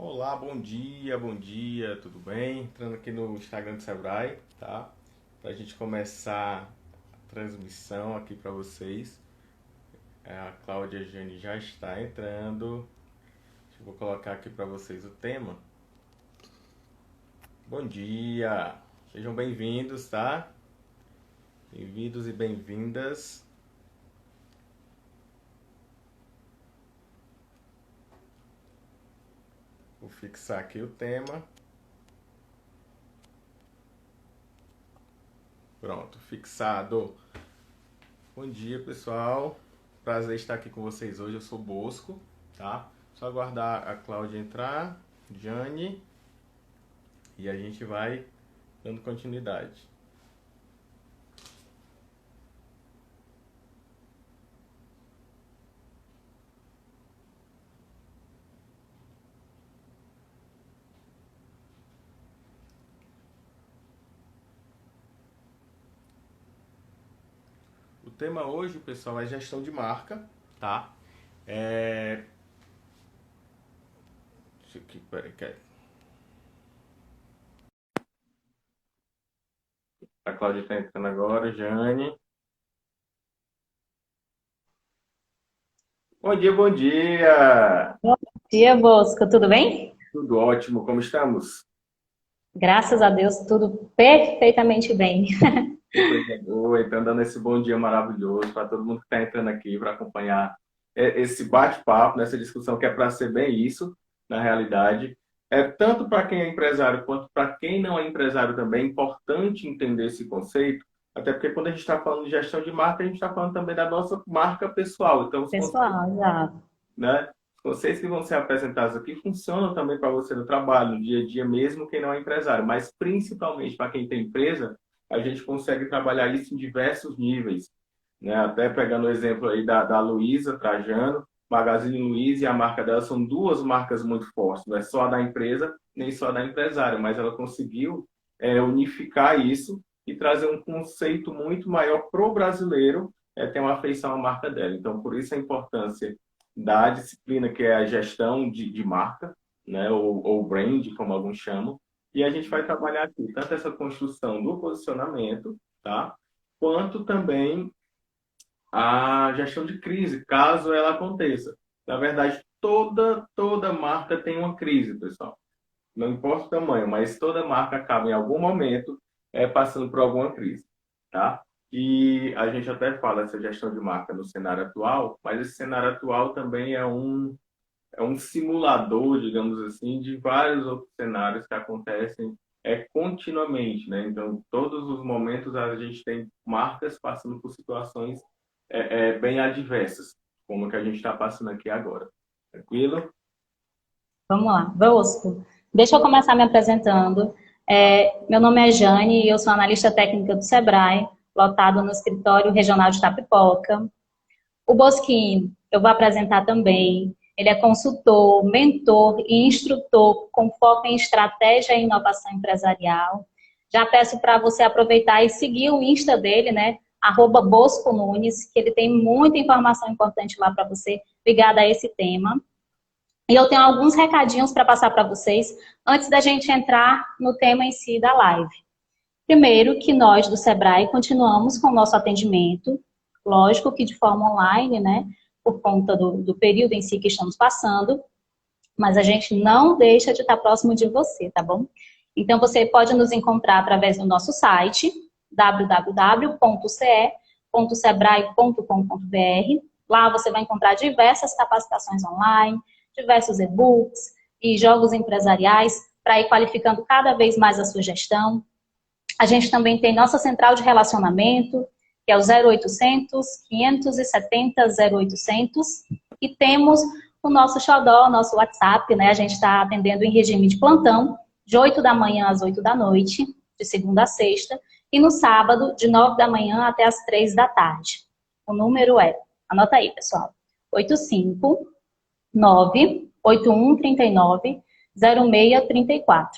Olá, bom dia, tudo bem? Entrando aqui no Instagram do Sebrae, tá? Pra gente começar a transmissão aqui para vocês. A Cláudia Jane já está entrando. Eu vou colocar aqui para vocês o tema. Bom dia! Sejam bem-vindos, tá? Bem-vindos e bem-vindas. Vou fixar aqui o tema. Pronto, fixado. Bom dia, pessoal. Prazer estar aqui com vocês hoje. Eu sou Bosco, tá? Só aguardar a Cláudia entrar, Jane, e a gente vai dando continuidade. O tema hoje, pessoal, é gestão de marca, tá? É... Deixa aqui, peraí, a Cláudia está entrando agora, Jane. Bom dia, bom dia! Bom dia, Bosco. Tudo bem? Tudo ótimo, como estamos? Graças a Deus, tudo perfeitamente bem. Que coisa boa, então dando esse bom dia maravilhoso para todo mundo que está entrando aqui para acompanhar esse bate-papo, nessa discussão que é para ser bem isso, na realidade. É tanto para quem é empresário quanto para quem não é empresário também, é importante entender esse conceito, até porque quando a gente está falando de gestão de marca, a gente está falando também da nossa marca pessoal. Então, os conceitos, Pessoal, já. né? Os conceitos que vão ser apresentados aqui funcionam também para você no trabalho, no dia a dia, mesmo quem não é empresário, mas principalmente para quem tem empresa, a gente consegue trabalhar isso em diversos níveis, né? Até pegando o exemplo aí da Luísa Trajano, Magazine Luiza e a marca dela são duas marcas muito fortes, não é só a da empresa, nem só a da empresária, mas ela conseguiu unificar isso e trazer um conceito muito maior para o brasileiro ter uma afeição à marca dela. Então, por isso a importância da disciplina que é a gestão de marca, né? Ou brand, como alguns chamam, e a gente vai trabalhar aqui tanto essa construção do posicionamento, tá? Quanto também a gestão de crise, caso ela aconteça. Na verdade, toda marca tem uma crise, pessoal. Não importa o tamanho, mas toda marca acaba em algum momento passando por alguma crise, tá? E a gente até fala essa gestão de marca no cenário atual, mas esse cenário atual também é um simulador, digamos assim, de vários outros cenários que acontecem continuamente, né? Então, todos os momentos a gente tem marcas passando por situações bem adversas, como a que a gente está passando aqui agora. Tranquilo? Vamos lá. Bosco, deixa eu começar me apresentando. Meu nome é Jane e eu sou analista técnica do Sebrae, lotado no escritório regional de Itapipoca. O Bosquinho, eu vou apresentar também. Ele é consultor, mentor e instrutor com foco em estratégia e inovação empresarial. Já peço para você aproveitar e seguir o Insta dele, né? @Bosco Nunes, que ele tem muita informação importante lá para você ligada a esse tema. E eu tenho alguns recadinhos para passar para vocês antes da gente entrar no tema em si da live. Primeiro, que nós do Sebrae continuamos com o nosso atendimento, lógico que de forma online, né, por conta do período em si que estamos passando, mas a gente não deixa de estar próximo de você, tá bom? Então, você pode nos encontrar através do nosso site, www.ce.sebrae.com.br. Lá você vai encontrar diversas capacitações online, diversos e-books e jogos empresariais para ir qualificando cada vez mais a sua gestão. A gente também tem nossa central de relacionamento, que é o 0800 570 0800, e temos o nosso xodó, o nosso WhatsApp, né? A gente está atendendo em regime de plantão, de 8 da manhã às 8 da noite, de segunda a sexta, e no sábado, de 9 da manhã até as 3 da tarde. O número é, anota aí, pessoal, 859-8139-0634.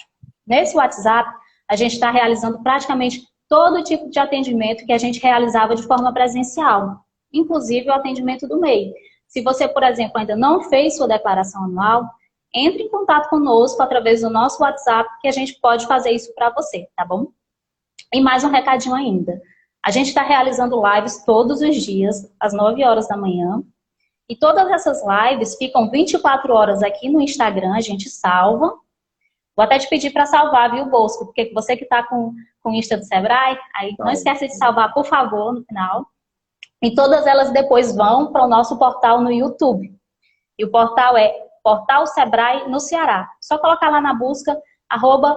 Nesse WhatsApp, a gente está realizando praticamente todo tipo de atendimento que a gente realizava de forma presencial, inclusive o atendimento do MEI. Se você, por exemplo, ainda não fez sua declaração anual, entre em contato conosco através do nosso WhatsApp, que a gente pode fazer isso para você, tá bom? E mais um recadinho ainda. A gente está realizando lives todos os dias, às 9 horas da manhã. E todas essas lives ficam 24 horas aqui no Instagram, a gente salva. Vou até te pedir para salvar, viu, Bosco? Porque você que está com o Insta do Sebrae, aí não esquece de salvar, por favor, no final. E todas elas depois vão para o nosso portal no YouTube. E o portal é Portal Sebrae no Ceará. Só colocar lá na busca,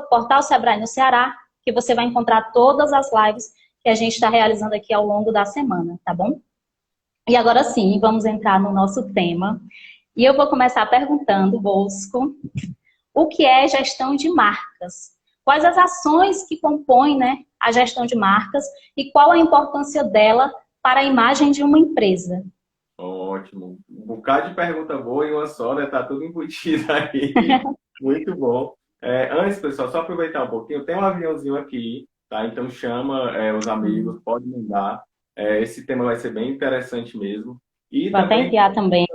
@Portal Sebrae no Ceará, que você vai encontrar todas as lives que a gente está realizando aqui ao longo da semana, tá bom? E agora sim, vamos entrar no nosso tema. E eu vou começar perguntando, Bosco, o que é gestão de marcas? Quais as ações que compõem, né, a gestão de marcas e qual a importância dela para a imagem de uma empresa? Ótimo. Um bocado de pergunta boa e uma só, né? Tá tudo embutido aí. Muito bom. Antes, pessoal, só aproveitar um pouquinho. Tem um aviãozinho aqui, tá? Então chama os amigos, pode mandar. Esse tema vai ser bem interessante mesmo. E Vou até também, enviar também.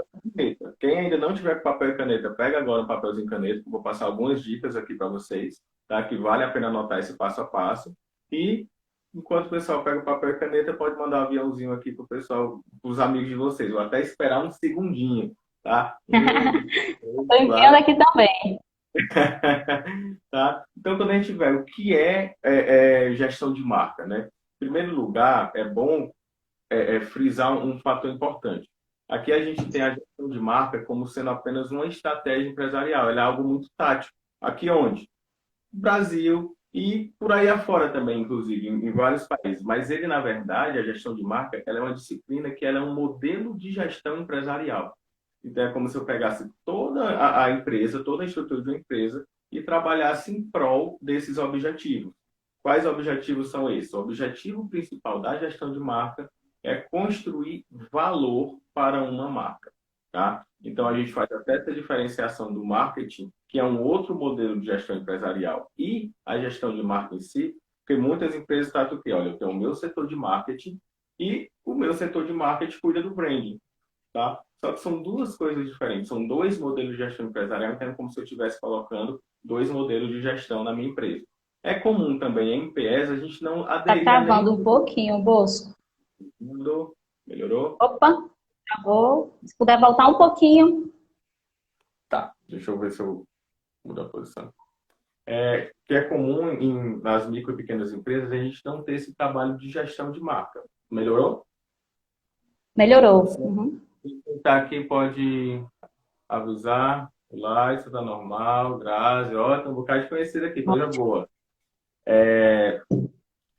quem ainda não tiver com papel e caneta, pega agora um papelzinho e caneta, que eu vou passar algumas dicas aqui para vocês, tá? Que vale a pena anotar esse passo a passo. E enquanto o pessoal pega o papel e caneta, pode mandar um aviãozinho aqui pro pessoal, pros amigos de vocês. Vou até esperar um segundinho, tá? Estou enviando aqui também. Tá? Então, quando a gente vê o que gestão de marca, né? Em primeiro lugar, é bom frisar um fator importante. Aqui a gente tem a gestão de marca como sendo apenas uma estratégia empresarial. Ela é algo muito tático. Aqui onde? Brasil e por aí afora também, inclusive, em vários países. Mas ele, na verdade, a gestão de marca, ela é uma disciplina que ela é um modelo de gestão empresarial. Então, é como se eu pegasse toda a empresa, toda a estrutura de uma empresa e trabalhasse em prol desses objetivos. Quais objetivos são esses? O objetivo principal da gestão de marca é construir valor para uma marca, tá? Então, a gente faz até essa diferenciação do marketing, que é um outro modelo de gestão empresarial, e a gestão de marca em si, porque muitas empresas tratam o quê? Olha, eu tenho o meu setor de marketing e o meu setor de marketing cuida do branding, tá? Só que são duas coisas diferentes, são dois modelos de gestão empresarial, então é como se eu estivesse colocando dois modelos de gestão na minha empresa. É comum também em MPS a gente não Tá aderir a travando nenhum um pouquinho, Bosco. mundo. Melhorou? Opa, travou. Se puder voltar um pouquinho. Tá, deixa eu ver se eu mudo a posição. Que é comum nas micro e pequenas empresas a gente não ter esse trabalho de gestão de marca. Melhorou? Melhorou. Uhum. Quem está aqui pode avisar. Olá, isso está normal. Grazi, ó, tem um bocado de conhecido aqui, coisa boa.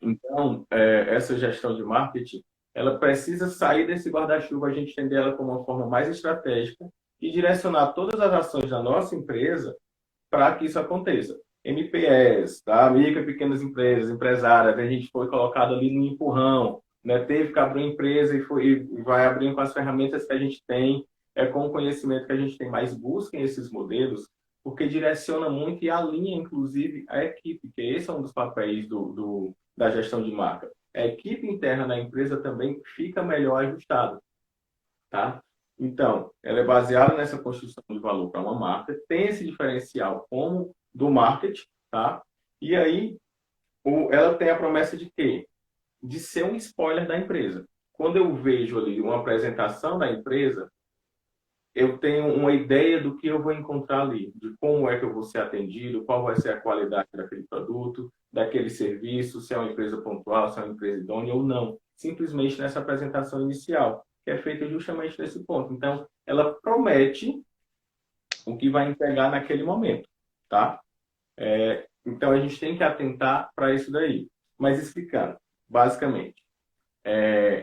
Então, essa gestão de marketing, ela precisa sair desse guarda-chuva, a gente entender ela como uma forma mais estratégica e direcionar todas as ações da nossa empresa para que isso aconteça. MPS, tá? Micro e pequenas empresas, empresárias, a gente foi colocado ali no empurrão, né? Teve que abrir uma empresa e vai abrindo com as ferramentas que a gente tem, com o conhecimento que a gente tem, mas busquem esses modelos, porque direciona muito e alinha, inclusive, a equipe, que esse é um dos papéis da gestão de marca. A equipe interna da empresa também fica melhor ajustada, tá? Então, ela é baseada nessa construção de valor para uma marca, tem esse diferencial como do marketing, tá? E aí, ela tem a promessa de quê? De ser um spoiler da empresa. Quando eu vejo ali uma apresentação da empresa, eu tenho uma ideia do que eu vou encontrar ali, de como é que eu vou ser atendido, qual vai ser a qualidade daquele produto, daquele serviço, se é uma empresa pontual, se é uma empresa idônea ou não. Simplesmente nessa apresentação inicial, que é feita justamente nesse ponto. Então, ela promete o que vai entregar naquele momento, tá? Então, a gente tem que atentar para isso daí. Mas explicando, basicamente,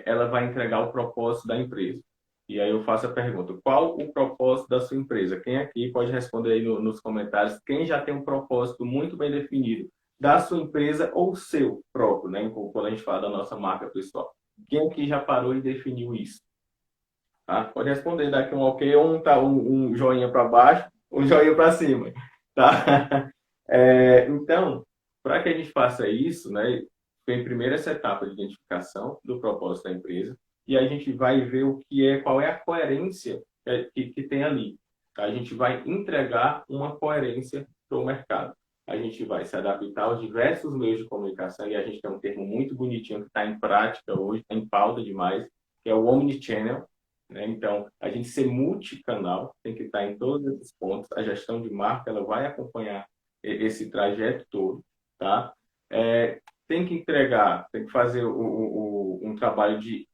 ela vai entregar o propósito da empresa. E aí eu faço a pergunta, qual o propósito da sua empresa? Quem aqui pode responder aí nos comentários, quem já tem um propósito muito bem definido da sua empresa ou seu próprio, né? Quando a gente fala da nossa marca pessoal. Quem aqui já parou e definiu isso? Tá? Pode responder, daqui um ok, um joinha para baixo, um joinha para cima. Tá? Então, para que a gente faça isso, né? Tem primeiro essa etapa de identificação do propósito da empresa, e a gente vai ver qual é a coerência que tem ali. a gente vai entregar uma coerência para o mercado. A gente vai se adaptar aos diversos meios de comunicação, e a gente tem um termo muito bonitinho que está em prática hoje, está em pauta demais, que é o omnichannel, né? Então, a gente ser multicanal, tem que estar em todos esses pontos. A gestão de marca, ela vai acompanhar esse trajeto todo, tá? Tem que entregar, tem que fazer um trabalho de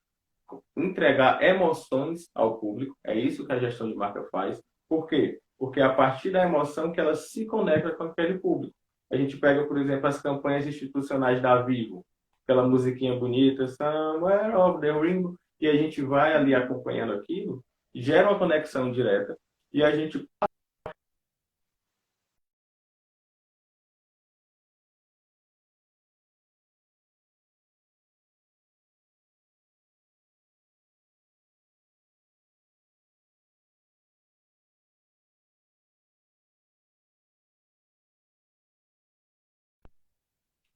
entregar emoções ao público. É isso que a gestão de marca faz. Por quê? Porque é a partir da emoção que ela se conecta com aquele público. A gente pega, por exemplo, as campanhas institucionais da Vivo, aquela musiquinha bonita, Somewhere of the Rainbow, e a gente vai ali acompanhando aquilo, gera uma conexão direta, e a gente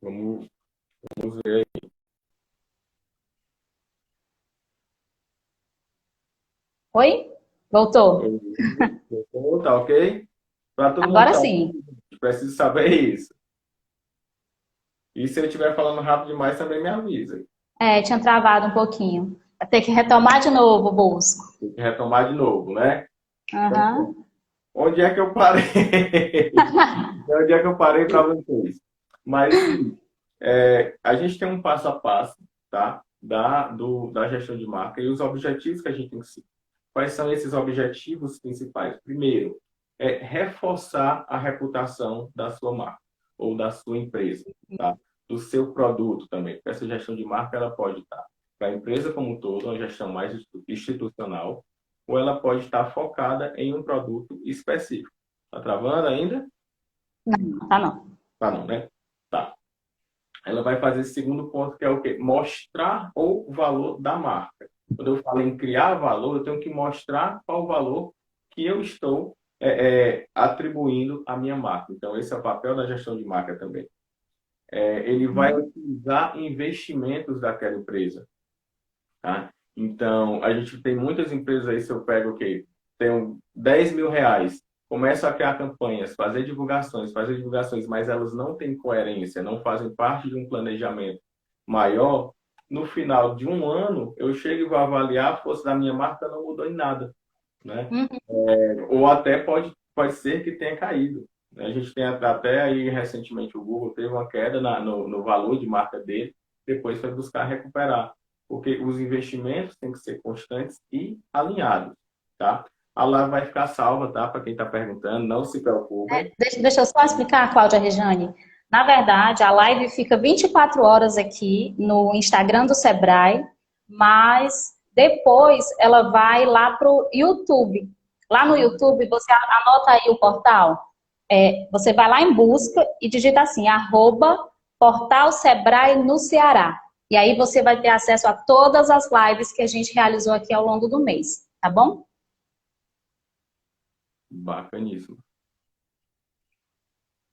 vamos, vamos ver Oi? Voltou? aí. Tá ok? Para todo mundo Agora estar sim. ouvindo, preciso saber isso. E se eu estiver falando rápido demais, também me avisa. Tinha travado um pouquinho. Vai ter que retomar de novo, Bosco. Tem que retomar de novo, né? Então, Aham. onde é que eu parei? Onde é que eu parei para vocês? Mas sim, a gente tem um passo a passo, tá? Da gestão de marca e os objetivos que a gente tem que seguir. Quais são esses objetivos principais? Primeiro, é reforçar a reputação da sua marca ou da sua empresa, tá? Do seu produto também. Porque essa gestão de marca ela pode estar para a empresa como um todo, uma gestão mais institucional, ou ela pode estar focada em um produto específico. Tá travando ainda? Não, tá não. Tá não, né? Tá. Ela vai fazer esse segundo ponto, que é o quê? Mostrar o valor da marca. Quando eu falo em criar valor, eu tenho que mostrar qual o valor que eu estou atribuindo à minha marca. Então, esse é o papel da gestão de marca também. Ele vai utilizar investimentos daquela empresa. Tá? Então, a gente tem muitas empresas aí, se eu pego o quê? Tenho 10 mil reais, começo a criar campanhas, fazer divulgações, mas elas não têm coerência, não fazem parte de um planejamento maior. No final de um ano, eu chego e vou avaliar, a força da minha marca não mudou em nada, né? Uhum. Ou até pode ser que tenha caído. A gente tem até aí, recentemente, o Google teve uma queda no valor de marca dele, depois foi buscar recuperar. Porque os investimentos têm que ser constantes e alinhados, tá? A live vai ficar salva, tá? Para quem está perguntando, não se preocupem. Deixa eu só explicar, Cláudia Rejane. Na verdade, a live fica 24 horas aqui no Instagram do Sebrae, mas depois ela vai lá para o YouTube. Lá no YouTube, você anota aí o portal. Você vai lá em busca e digita assim, @portal Sebrae no Ceará. E aí você vai ter acesso a todas as lives que a gente realizou aqui ao longo do mês, tá bom? Bacaníssimo.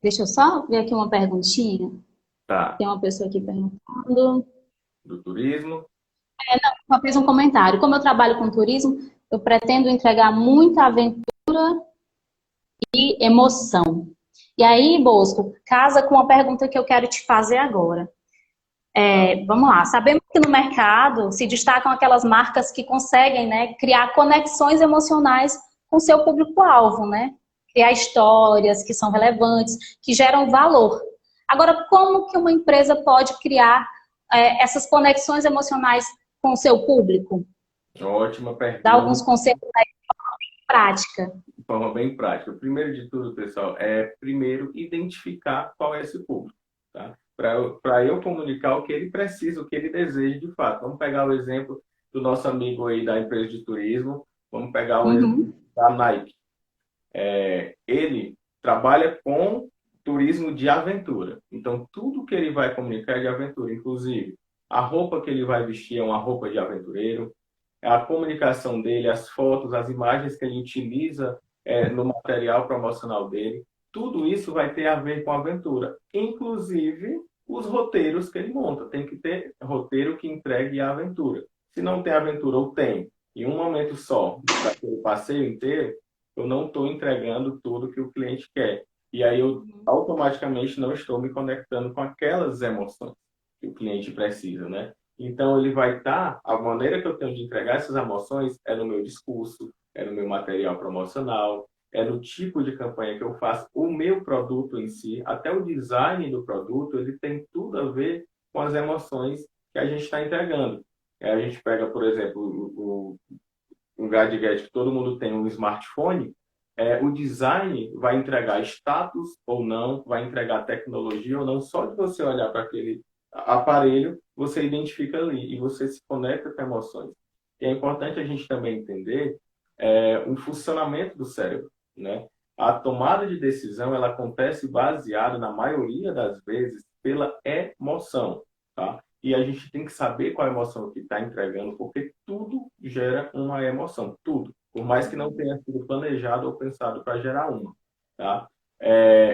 Deixa eu só ver aqui uma perguntinha. Tá. Tem uma pessoa aqui perguntando. Do turismo. Só fiz um comentário. Como eu trabalho com turismo, eu pretendo entregar muita aventura e emoção. E aí, Bosco, casa com a pergunta que eu quero te fazer agora. Vamos lá, sabemos que no mercado se destacam aquelas marcas que conseguem, né, criar conexões emocionais com seu público-alvo, né? Criar histórias que são relevantes, que geram valor. Agora, como que uma empresa pode criar essas conexões emocionais com o seu público? Ótima Dá alguns pergunta. conselhos aí de prática. De forma bem prática. Primeiro de tudo, pessoal, primeiro identificar qual é esse público, tá? Para eu comunicar o que ele precisa, o que ele deseja de fato. Vamos pegar o exemplo do nosso amigo aí da empresa de turismo, vamos pegar o exemplo da Nike. Ele trabalha com turismo de aventura. Então, tudo que ele vai comunicar é de aventura. Inclusive, a roupa que ele vai vestir é uma roupa de aventureiro. A comunicação dele, as fotos, as imagens que ele utiliza no material promocional dele, tudo isso vai ter a ver com aventura. Inclusive, os roteiros que ele monta. Tem que ter roteiro que entregue a aventura. Se não tem aventura, ou tem, em um momento só, daquele passeio inteiro, eu não estou entregando tudo que o cliente quer. E aí eu automaticamente não estou me conectando com aquelas emoções que o cliente precisa, né? Então ele vai estar, a maneira que eu tenho de entregar essas emoções é no meu discurso, é no meu material promocional, é no tipo de campanha que eu faço, o meu produto em si, até o design do produto, ele tem tudo a ver com as emoções que a gente está entregando. A gente pega, por exemplo, um gadget que todo mundo tem, um smartphone, o design vai entregar status ou não, vai entregar tecnologia ou não, só de você olhar para aquele aparelho, você identifica ali e você se conecta com emoções. E é importante a gente também entender o funcionamento do cérebro, né? A tomada de decisão, ela acontece baseada, na maioria das vezes, pela emoção, tá? E a gente tem que saber qual é a emoção que está entregando, porque tudo gera uma emoção, tudo. Por mais que não tenha sido planejado ou pensado para gerar uma, tá?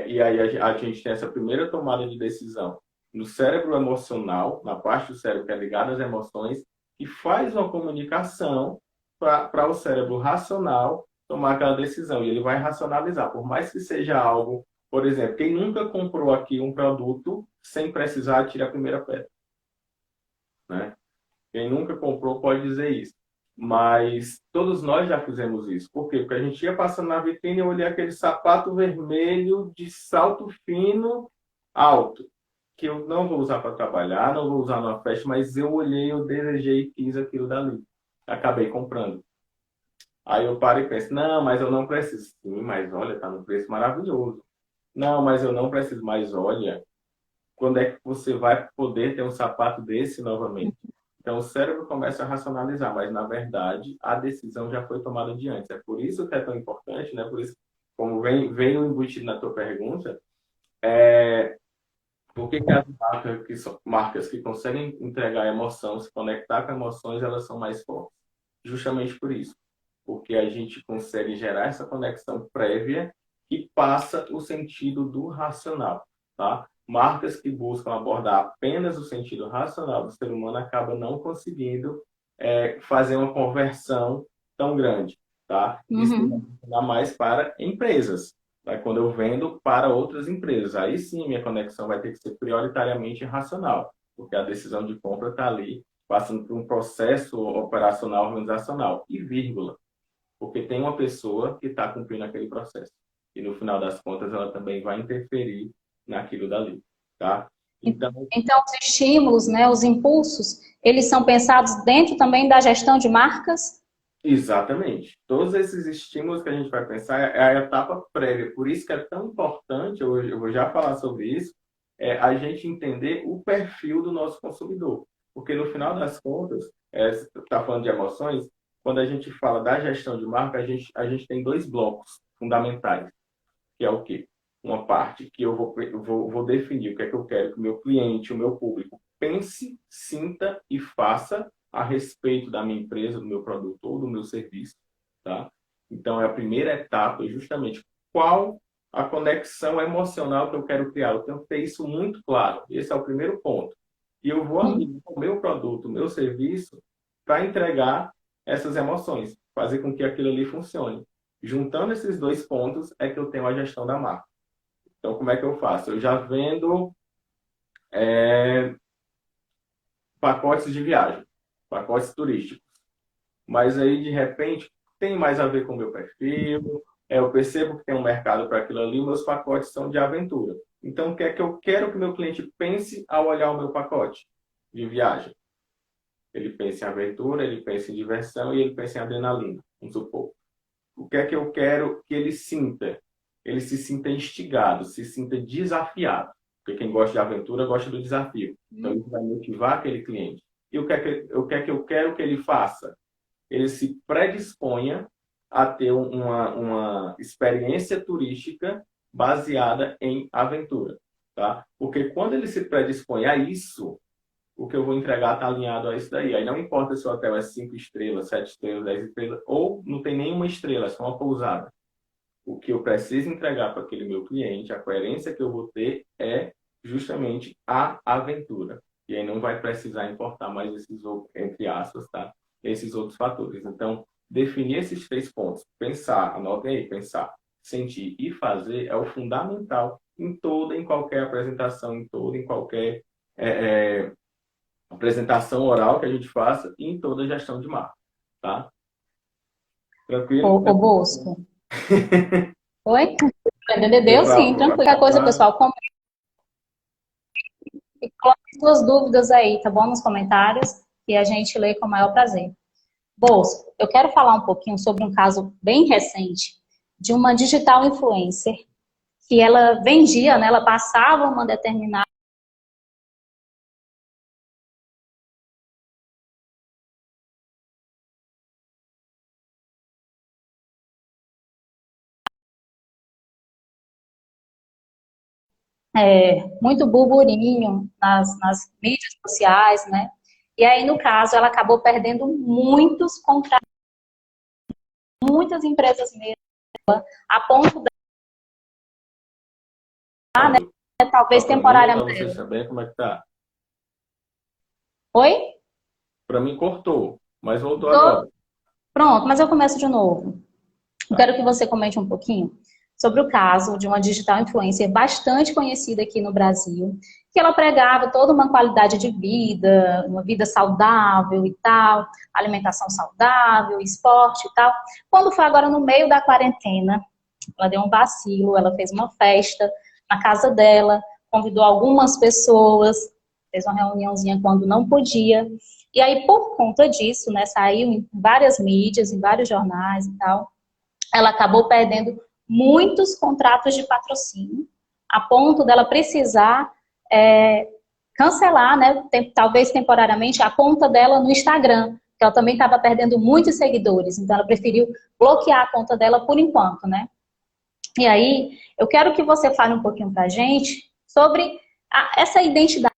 E aí a gente tem essa primeira tomada de decisão no cérebro emocional, na parte do cérebro que é ligada às emoções, e faz uma comunicação para o cérebro racional tomar aquela decisão. E ele vai racionalizar, por mais que seja algo, por exemplo, quem nunca comprou aqui um produto sem precisar tirar a primeira pedra, né? Quem nunca comprou pode dizer isso. Mas todos nós já fizemos isso. Por quê? Porque a gente ia passando na vitrine e eu olhei aquele sapato vermelho de salto fino alto, que eu não vou usar para trabalhar, não vou usar numa festa, mas eu olhei, eu desejei e quis aquilo dali. Acabei comprando. Aí eu paro e penso, não, mas eu não preciso. Sim, mas olha, tá no preço maravilhoso. Não, mas eu não preciso mais. Olha, quando é que você vai poder ter um sapato desse novamente? Então o cérebro começa a racionalizar, mas na verdade a decisão já foi tomada de antes. É por isso que é tão importante, né? Por isso, como veio embutido na tua pergunta, por que que as marcas que são marcas que conseguem entregar emoção, se conectar com emoções, elas são mais fortes? Justamente por isso, porque a gente consegue gerar essa conexão prévia que passa o sentido do racional, tá? Marcas que buscam abordar apenas o sentido racional do ser humano acabam não conseguindo fazer uma conversão tão grande, tá? Isso Uhum. dá mais para empresas, tá? Quando eu vendo para outras empresas, aí sim minha conexão vai ter que ser prioritariamente racional, porque a decisão de compra está ali passando por um processo operacional organizacional e vírgula, porque tem uma pessoa que está cumprindo aquele processo. E no final das contas, ela também vai interferir naquilo dali, tá? Então, Então, os estímulos, né, os impulsos, eles são pensados dentro também da gestão de marcas? exatamente. Todos esses estímulos que a gente vai pensar é a etapa prévia. Por isso que é tão importante, eu vou já falar sobre isso, a gente entender o perfil do nosso consumidor. Porque no final das contas, está falando de emoções, quando a gente fala da gestão de marca, a gente tem dois blocos fundamentais, que é o quê? Uma parte que eu vou definir o que é que eu quero que o meu cliente, o meu público, pense, sinta e faça a respeito da minha empresa, do meu produto ou do meu serviço, tá? Então, a primeira etapa é justamente qual a conexão emocional que eu quero criar. Eu tenho que ter isso muito claro. Esse é o primeiro ponto. E eu vou Uhum. abrir o meu produto, o meu serviço, para entregar essas emoções, fazer com que aquilo ali funcione. Juntando esses dois pontos é que eu tenho a gestão da marca. Então, como é que eu faço? Eu já vendo é, pacotes de viagem, pacotes turísticos. Mas aí, de repente, tem mais a ver com o meu perfil, eu percebo que tem um mercado para aquilo ali, meus pacotes são de aventura. Então, o que é que eu quero que o meu cliente pense ao olhar o meu pacote de viagem? Ele pensa em aventura, ele pensa em diversão e ele pensa em adrenalina, vamos supor. O que é que eu quero que ele sinta? Ele se sinta instigado, se sinta desafiado. Porque quem gosta de aventura gosta do desafio. Então, isso vai motivar aquele cliente. E o que é que eu quero que ele faça? Ele se predisponha a ter uma experiência turística baseada em aventura. Tá? Porque quando ele se predispõe a isso, o que eu vou entregar está alinhado a isso daí. Aí não importa se o hotel é 5 estrelas, 7 estrelas, 10 estrelas, ou não tem nenhuma estrela, é só uma pousada. O que eu preciso entregar para aquele meu cliente, a coerência que eu vou ter é justamente a aventura. E aí não vai precisar importar mais esses outros, entre aspas, tá? Esses outros fatores. Então, definir esses 3 pontos, pensar, anotem aí, pensar, sentir e fazer é o fundamental em toda, em qualquer apresentação, em toda, em qualquer apresentação oral que a gente faça e em toda gestão de marca, tá? Tranquilo? Ô Bosco. Oi? Deu Entendeu? Sim, tranquilo. Qualquer coisa, pra... pessoal, coloque suas dúvidas aí, tá bom? Nos comentários e a gente lê com o maior prazer. Bosco, eu quero falar um pouquinho sobre um caso bem recente de uma digital influencer que ela vendia, né? Ela passava uma determinada muito burburinho nas mídias sociais, né? E aí, no caso, ela acabou perdendo muitos contratos, muitas empresas mesmo, a ponto de, né, talvez Só para mim, para temporariamente. vocês saberem como é que tá. Oi? Para mim cortou, mas voltou Tô... agora. Pronto, mas eu começo de novo. Eu Tá. quero que você comente um pouquinho sobre o caso de uma digital influencer bastante conhecida aqui no Brasil, que ela pregava toda uma qualidade de vida, uma vida saudável e tal, alimentação saudável, esporte e tal. Quando foi agora no meio da quarentena, ela deu um vacilo, ela fez uma festa na casa dela, convidou algumas pessoas, fez uma reuniãozinha quando não podia. E aí, por conta disso, né, saiu em várias mídias, em vários jornais e tal, ela acabou perdendo muitos contratos de patrocínio, a ponto dela precisar cancelar, né, talvez temporariamente, a conta dela no Instagram, que ela também estava perdendo muitos seguidores, então ela preferiu bloquear a conta dela por enquanto, né? E aí, eu quero que você fale um pouquinho pra gente sobre essa identidade.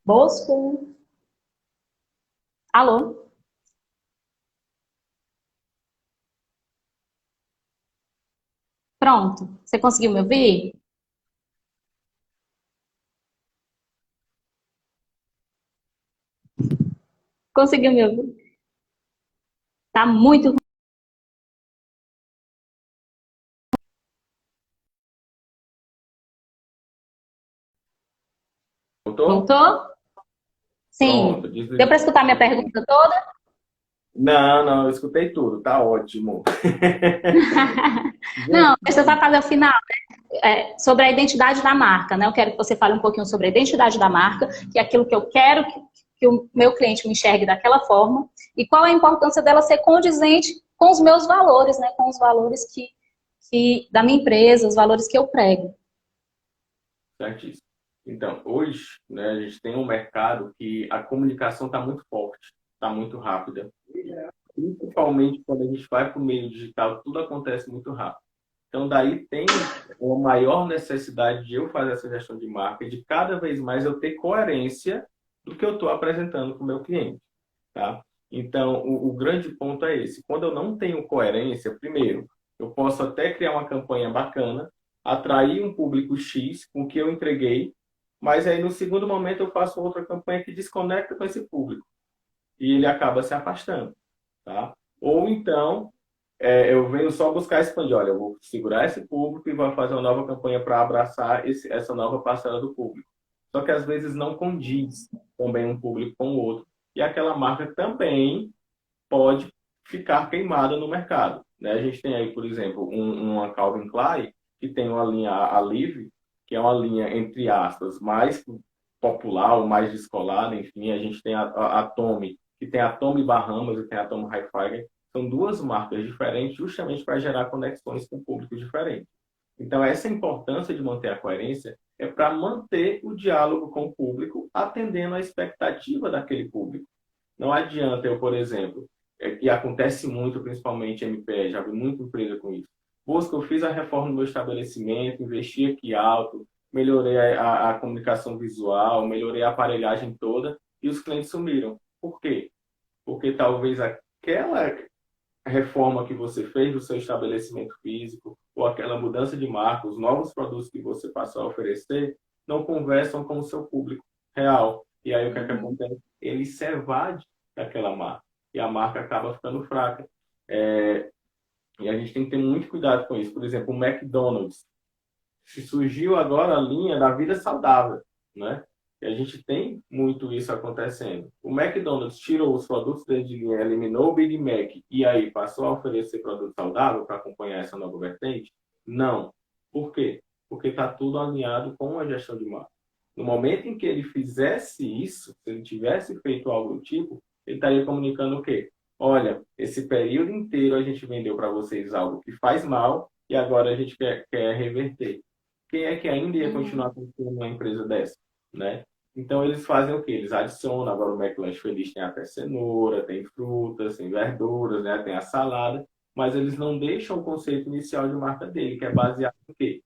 Bosco? Alô? Pronto. Você conseguiu me ouvir? Conseguiu me ouvir? Tá muito. Voltou? Voltou? Pronto. Sim. Deu para escutar minha pergunta toda? Não, não, eu escutei tudo, tá ótimo. Não, Gente, deixa eu só fazer o final, sobre a identidade da marca, né? Eu quero que você fale um pouquinho sobre a identidade da marca, que é aquilo que eu quero que o meu cliente me enxergue daquela forma, e qual a importância dela ser condizente com os meus valores, né? Com os valores da minha empresa, os valores que eu prego. certíssimo. Então, hoje, né, a gente tem um mercado que a comunicação está muito forte, está muito rápida. Principalmente quando a gente vai para o meio digital, tudo acontece muito rápido. Então, daí tem uma maior necessidade de eu fazer essa gestão de marca e de cada vez mais eu ter coerência do que eu estou apresentando para o meu cliente, tá? Então, o grande ponto é esse. Quando eu não tenho coerência, primeiro, eu posso até criar uma campanha bacana, atrair um público X com o que eu entreguei, mas aí no segundo momento eu faço outra campanha que desconecta com esse público e ele acaba se afastando, tá? Ou então, eu venho só buscar expandir. Olha, eu vou segurar esse público e vou fazer uma nova campanha para abraçar essa nova parcela do público. Só que às vezes não condiz também um público com o outro. E aquela marca também pode ficar queimada no mercado, né? A gente tem aí, por exemplo, uma Calvin Klein que tem uma linha Alive, que é uma linha, entre aspas, mais popular ou mais descolada, enfim. A gente tem a Tommy, que tem a Tommy Bahamas e tem a Tommy Hilfiger. São duas marcas diferentes justamente para gerar conexões com públicos diferentes. Então, essa importância de manter a coerência é para manter o diálogo com o público, atendendo à expectativa daquele público. Não adianta eu, por exemplo, e acontece muito, principalmente em MPE, já vi muita empresa com isso. Busca, eu fiz a reforma do meu estabelecimento, investi aqui alto, melhorei a comunicação visual, melhorei a aparelhagem toda e os clientes sumiram. Por quê? Porque talvez aquela reforma que você fez do seu estabelecimento físico ou aquela mudança de marca, os novos produtos que você passou a oferecer, não conversam com o seu público real. E aí o que é que acontece? Ele se evade daquela marca e a marca acaba ficando fraca. E a gente tem que ter muito cuidado com isso. Por exemplo, o McDonald's. Surgiu agora a linha da vida saudável, né? E a gente tem muito isso acontecendo. O McDonald's tirou os produtos dele de linha, eliminou o Big Mac e aí passou a oferecer produto saudável para acompanhar essa nova vertente? Não. Por quê? Porque está tudo alinhado com a gestão de marca. No momento em que ele fizesse isso, se ele tivesse feito algo do tipo, ele estaria comunicando o quê? Olha, esse período inteiro a gente vendeu para vocês algo que faz mal e agora a gente quer reverter. Quem é que ainda ia continuar confiando numa empresa dessa, né? Então eles fazem o quê? Eles adicionam, agora o McLanche Feliz tem até cenoura, tem frutas, tem verduras, né? Tem a salada, mas eles não deixam o conceito inicial de marca dele, que é baseado em quê?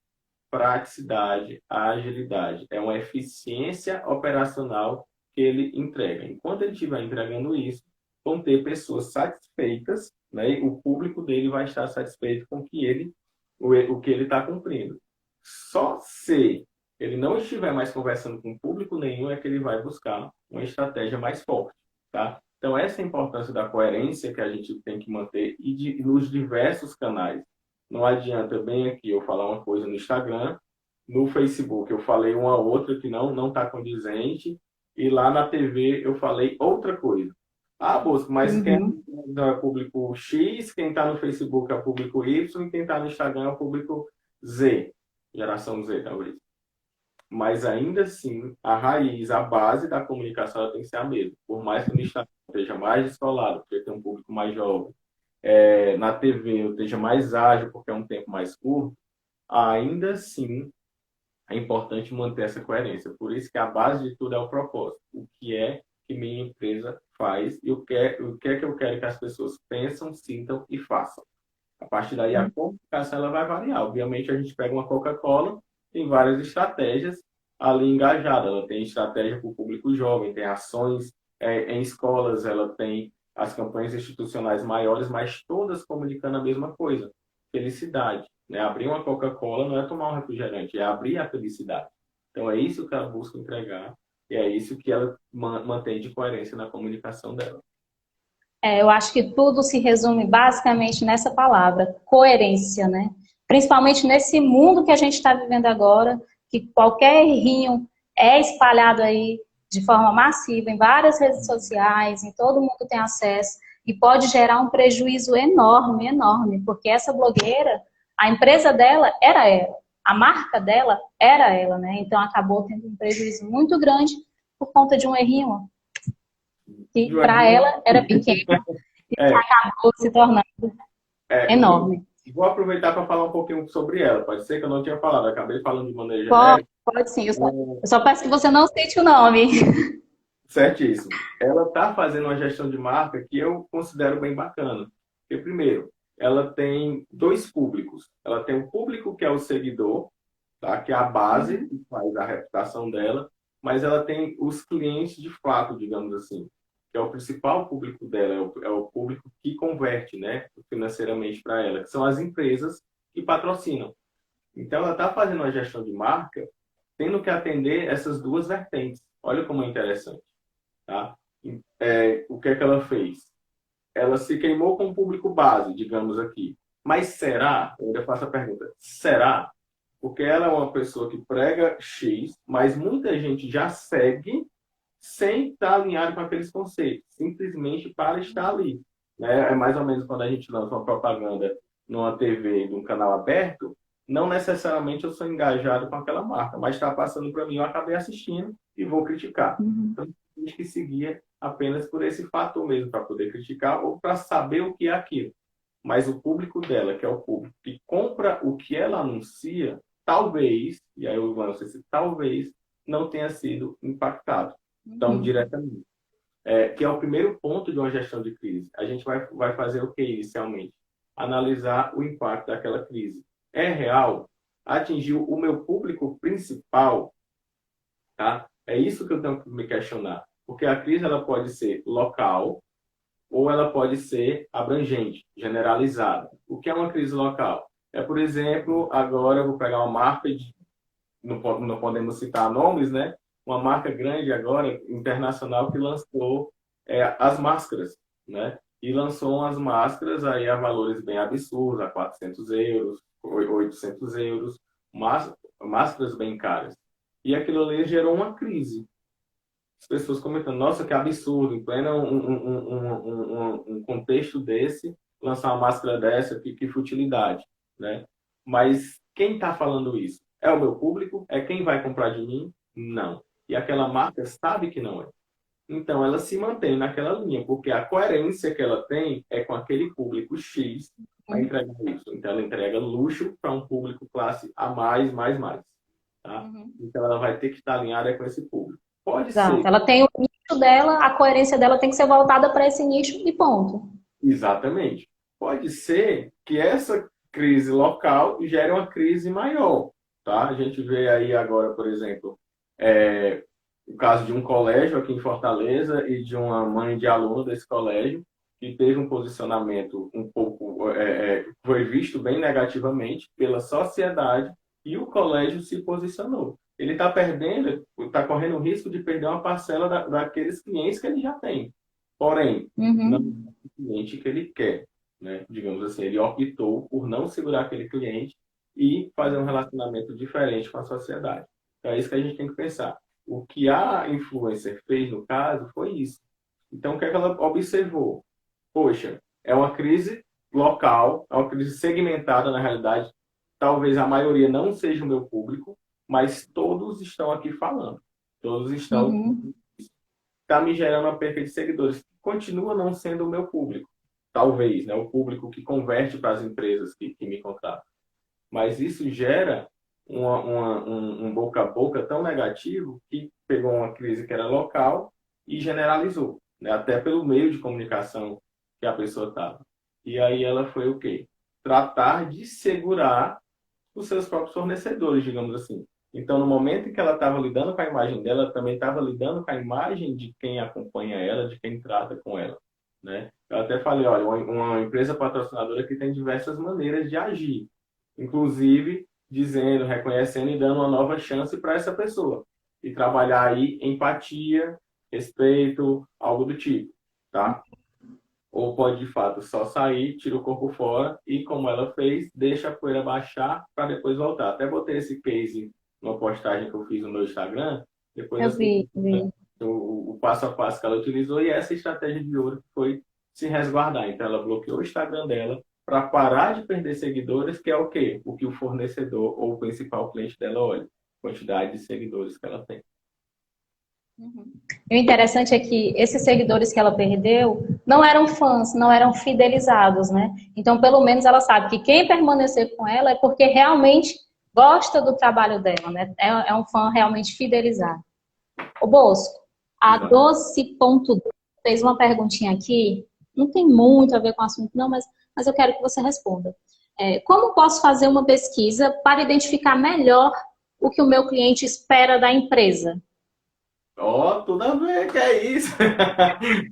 Praticidade, agilidade. É uma eficiência operacional que ele entrega. Enquanto ele estiver entregando isso, vão ter pessoas satisfeitas, né? E o público dele vai estar satisfeito com o que ele está cumprindo. Só se ele não estiver mais conversando com público nenhum é que ele vai buscar uma estratégia mais forte, tá? Então, essa é a importância da coerência que a gente tem que manter nos diversos canais. Não adianta bem aqui eu falar uma coisa no Instagram, no Facebook eu falei uma outra que não está condizente, e lá na TV eu falei outra coisa. Ah, Bosco, mas quem é público X, quem está no Facebook é o público Y, e quem está no Instagram é o público Z. Geração Z, talvez. Mas ainda assim, a raiz, a base da comunicação ela tem que ser a mesma. Por mais que no Instagram esteja mais descolado, porque tem um público mais jovem, na TV eu esteja mais ágil, porque é um tempo mais curto, ainda assim é importante manter essa coerência. Por isso que a base de tudo é o propósito. O que é que minha empresa faz e o que é que eu quero que as pessoas pensam, sintam e façam. A partir daí, a comunicação ela vai variar. Obviamente, a gente pega uma Coca-Cola, tem várias estratégias ali engajadas. Ela tem estratégia para o público jovem, tem ações em escolas, ela tem as campanhas institucionais maiores, mas todas comunicando a mesma coisa. Felicidade. Né? Abrir uma Coca-Cola não é tomar um refrigerante, é abrir a felicidade. Então, é isso que ela busca entregar e é isso que ela mantém de coerência na comunicação dela. Eu acho que tudo se resume basicamente nessa palavra, coerência, né? Principalmente nesse mundo que a gente está vivendo agora, que qualquer errinho é espalhado aí de forma massiva em várias redes sociais, em todo mundo tem acesso, e pode gerar um prejuízo enorme, enorme, porque essa blogueira, a empresa dela era ela, a marca dela era ela, né? Então acabou tendo um prejuízo muito grande por conta de um errinho que para ela era pequeno e acabou se tornando enorme. Vou aproveitar para falar um pouquinho sobre ela. Pode ser que eu não tinha falado, eu acabei falando de maneira Pode, genérica. pode sim, eu só peço que você não cite o nome. Certíssimo. Ela está fazendo uma gestão de marca que eu considero bem bacana. Porque, primeiro, ela tem dois públicos. Ela tem um público que é o seguidor, tá? Que é a base que faz a reputação dela, mas ela tem os clientes de fato, digamos assim, que é o principal público dela, é o público que converte, né, financeiramente para ela, que são as empresas que patrocinam. Então, ela está fazendo uma gestão de marca tendo que atender essas duas vertentes. Olha como é interessante. Tá? O que é que ela fez? Ela se queimou com o público base, digamos aqui. Mas será? Eu ainda faço a pergunta. Será? Porque ela é uma pessoa que prega X, mas muita gente já segue sem estar alinhado com aqueles conceitos, simplesmente para estar ali. Né? É mais ou menos quando a gente lança uma propaganda numa TV, num canal aberto, não necessariamente eu sou engajado com aquela marca, mas está passando para mim, eu acabei assistindo e vou criticar. Então, a gente que seguia apenas por esse fator mesmo, para poder criticar ou para saber o que é aquilo. Mas o público dela, que é o público que compra o que ela anuncia, talvez, e aí eu lanço esse talvez, não tenha sido impactado tão diretamente. Que é o primeiro ponto de uma gestão de crise. A gente vai fazer o que inicialmente? Analisar o impacto daquela crise. É real? atingiu o meu público principal, tá? É isso que eu tenho que me questionar. Porque a crise ela pode ser local ou ela pode ser abrangente, generalizada. O que é uma crise local? É, por exemplo, agora eu vou pegar uma marca de, não podemos citar nomes, né? Uma marca grande agora, internacional, que lançou as máscaras, né? E lançou umas máscaras aí a valores bem absurdos, a 400 euros, 800 euros, máscaras bem caras. E aquilo ali gerou uma crise. As pessoas comentando, nossa, que absurdo, em pleno um contexto desse, lançar uma máscara dessa, que futilidade, né? Mas quem está falando isso? É o meu público? É quem vai comprar de mim? Não. E aquela marca sabe que não é. Então, ela se mantém naquela linha, porque a coerência que ela tem é com aquele público X para entregar isso. Então, ela entrega luxo para um público classe A+, mais. Tá? Uhum. Então, ela vai ter que estar alinhada com esse público. Pode Exato. ser. Ela tem o nicho dela, a coerência dela tem que ser voltada para esse nicho e ponto. Exatamente. Pode ser que essa crise local gere uma crise maior, tá? A gente vê aí agora, por exemplo, o caso de um colégio aqui em Fortaleza e de uma mãe de aluno desse colégio que teve um posicionamento um pouco, foi visto bem negativamente pela sociedade e o colégio se posicionou. Ele está perdendo, está correndo o risco de perder uma parcela daqueles clientes que ele já tem. Porém, não Uhum. é o cliente que ele quer, né? Digamos assim, ele optou por não segurar aquele cliente e fazer um relacionamento diferente com a sociedade. Então, é isso que a gente tem que pensar. O que a influencer fez no caso foi isso. Então, o que é que ela observou? Poxa, é uma crise local, é uma crise segmentada na realidade. Talvez a maioria não seja o meu público, mas todos estão aqui falando. Todos estão Uhum. está me gerando uma perca de seguidores. Continua não sendo o meu público. Talvez, né? O público que converte para as empresas que me contratam. Mas isso gera um boca a boca tão negativo que pegou uma crise que era local e generalizou, né? Até pelo meio de comunicação que a pessoa estava. E aí ela foi o quê? Tratar de segurar os seus próprios fornecedores, digamos assim. Então, no momento em que ela estava lidando com a imagem dela, ela também estava lidando com a imagem de quem acompanha ela, de quem trata com ela, né? Eu até falei, olha, uma empresa patrocinadora que tem diversas maneiras de agir, inclusive dizendo, reconhecendo e dando uma nova chance para essa pessoa. E trabalhar aí empatia, respeito, algo do tipo, tá? Ou pode, de fato, só sair, tira o corpo fora e, como ela fez, deixa a poeira baixar para depois voltar. Até botei esse case numa postagem que eu fiz no meu Instagram, depois Eu as pessoas, vi, vi. o passo a passo que ela utilizou e essa estratégia de ouro foi se resguardar. Então, ela bloqueou o Instagram dela para parar de perder seguidores, que é o quê? O que o fornecedor ou o principal cliente dela olha, quantidade de seguidores que ela tem. Uhum. E o interessante é que esses seguidores que ela perdeu não eram fãs, não eram fidelizados, né? Então, pelo menos ela sabe que quem permanecer com ela é porque realmente gosta do trabalho dela, né? É um fã realmente fidelizado. O Bosco, a Exato. Doce.2 fez uma perguntinha aqui, não tem muito a ver com o assunto, não, mas eu quero que você responda. Como posso fazer uma pesquisa para identificar melhor o que o meu cliente espera da empresa? Ó, tudo a ver, que é isso?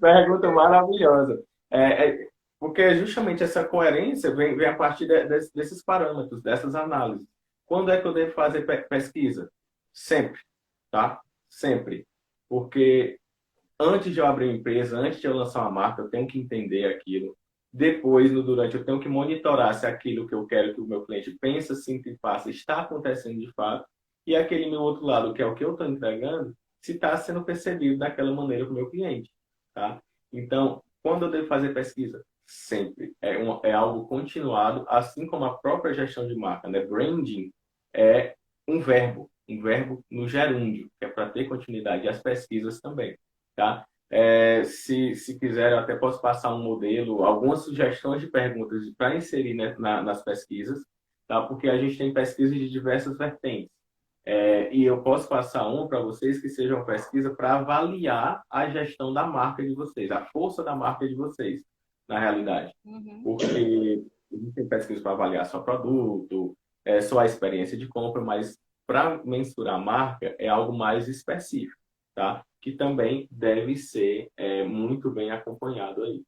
Pergunta maravilhosa. Porque justamente essa coerência vem a partir desses parâmetros, dessas análises. Quando é que eu devo fazer pesquisa? Sempre, tá? Sempre. Porque antes de eu abrir uma empresa, antes de eu lançar uma marca, eu tenho que entender aquilo. Depois, no durante, eu tenho que monitorar se aquilo que eu quero que o meu cliente pense, sinta e faça está acontecendo de fato. E aquele meu outro lado, que é o que eu estou entregando, se está sendo percebido daquela maneira com o meu cliente. Tá? Então, quando eu devo fazer pesquisa? Sempre. É algo continuado, assim como a própria gestão de marca. Né? Branding é um verbo no gerúndio, que é para ter continuidade. E as pesquisas também. Tá? Se quiser, eu até posso passar um modelo, algumas sugestões de perguntas para inserir, né, nas pesquisas, tá? Porque a gente tem pesquisas de diversas vertentes. E eu posso passar uma para vocês que seja uma pesquisa para avaliar a gestão da marca de vocês, a força da marca de vocês, na realidade. Uhum. Porque a gente tem pesquisa para avaliar só produto, só a experiência de compra, mas para mensurar a marca é algo mais específico, tá? Que também deve ser muito bem acompanhado aí.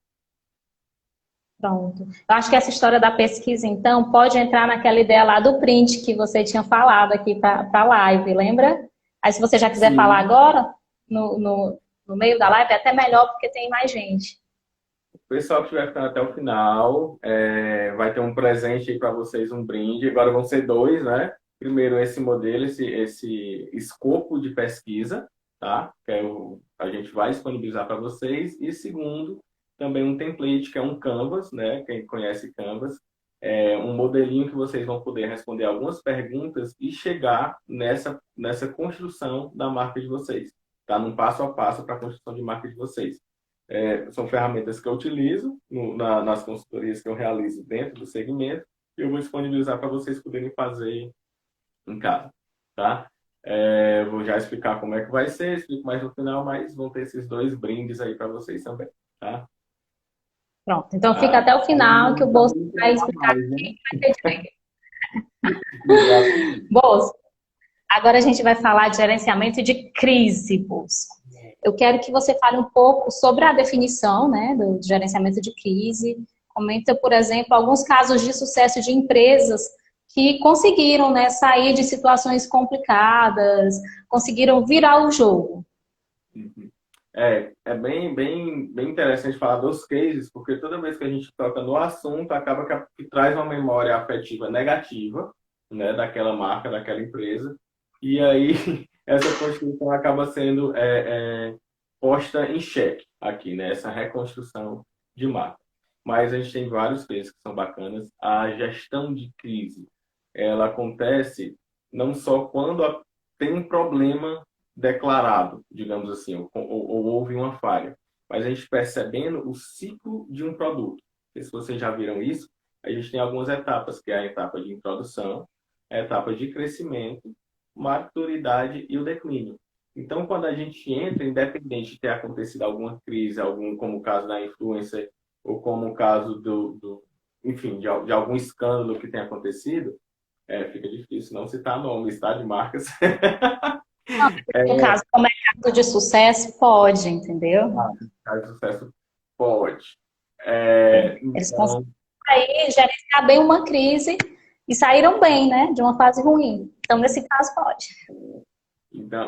Pronto. Eu acho que essa história da pesquisa, então, pode entrar naquela ideia lá do print que você tinha falado aqui para a live, lembra? Aí, se você já quiser falar Sim. agora, no meio da live, é até melhor porque tem mais gente. O pessoal que estiver ficando até o final, vai ter um presente aí para vocês, um brinde. Agora vão ser dois, né? Primeiro, esse modelo, esse escopo de pesquisa, tá? Que a gente vai disponibilizar para vocês. E segundo, também um template, que é um Canvas, né? Quem conhece Canvas, é um modelinho que vocês vão poder responder algumas perguntas e chegar nessa construção da marca de vocês, tá? Num passo a passo para a construção de marca de vocês. São ferramentas que eu utilizo nas consultorias que eu realizo dentro do segmento e eu vou disponibilizar para vocês poderem fazer em casa, tá? Vou já explicar como é que vai ser, explico mais no final, mas vão ter esses dois brindes aí para vocês também, tá? Pronto. Então, fica Ah, até o final que o Bolso também vai tem explicar mais, né? quem vai ter direito. Exatamente. Bolso, agora a gente vai falar de gerenciamento de crise, Bolso. Eu quero que você fale um pouco sobre a definição, né, do gerenciamento de crise. Comenta, por exemplo, alguns casos de sucesso de empresas que conseguiram, né, sair de situações complicadas, conseguiram virar o jogo. Uhum. É bem interessante falar dos cases, porque toda vez que a gente toca no assunto, acaba que traz uma memória afetiva negativa, né, daquela marca, daquela empresa, e aí essa construção acaba sendo posta em xeque aqui, né, essa reconstrução de marca. Mas a gente tem vários cases que são bacanas. A gestão de crise, ela acontece não só quando tem um problema declarado, digamos assim, ou houve uma falha. Mas a gente percebendo o ciclo de um produto. Não sei se vocês já viram isso, a gente tem algumas etapas, que é a etapa de introdução, a etapa de crescimento, maturidade e o declínio. Então, quando a gente entra, independente de ter acontecido alguma crise, como o caso da influencer, ou como o caso enfim, de algum escândalo que tenha acontecido, fica difícil não citar nome, citar de marcas. No caso, como é caso de sucesso, pode, entendeu? Caso de sucesso pode. Eles Então, conseguiram aí gerenciar bem uma crise e saíram bem, né, de uma fase ruim. Então, nesse caso, pode.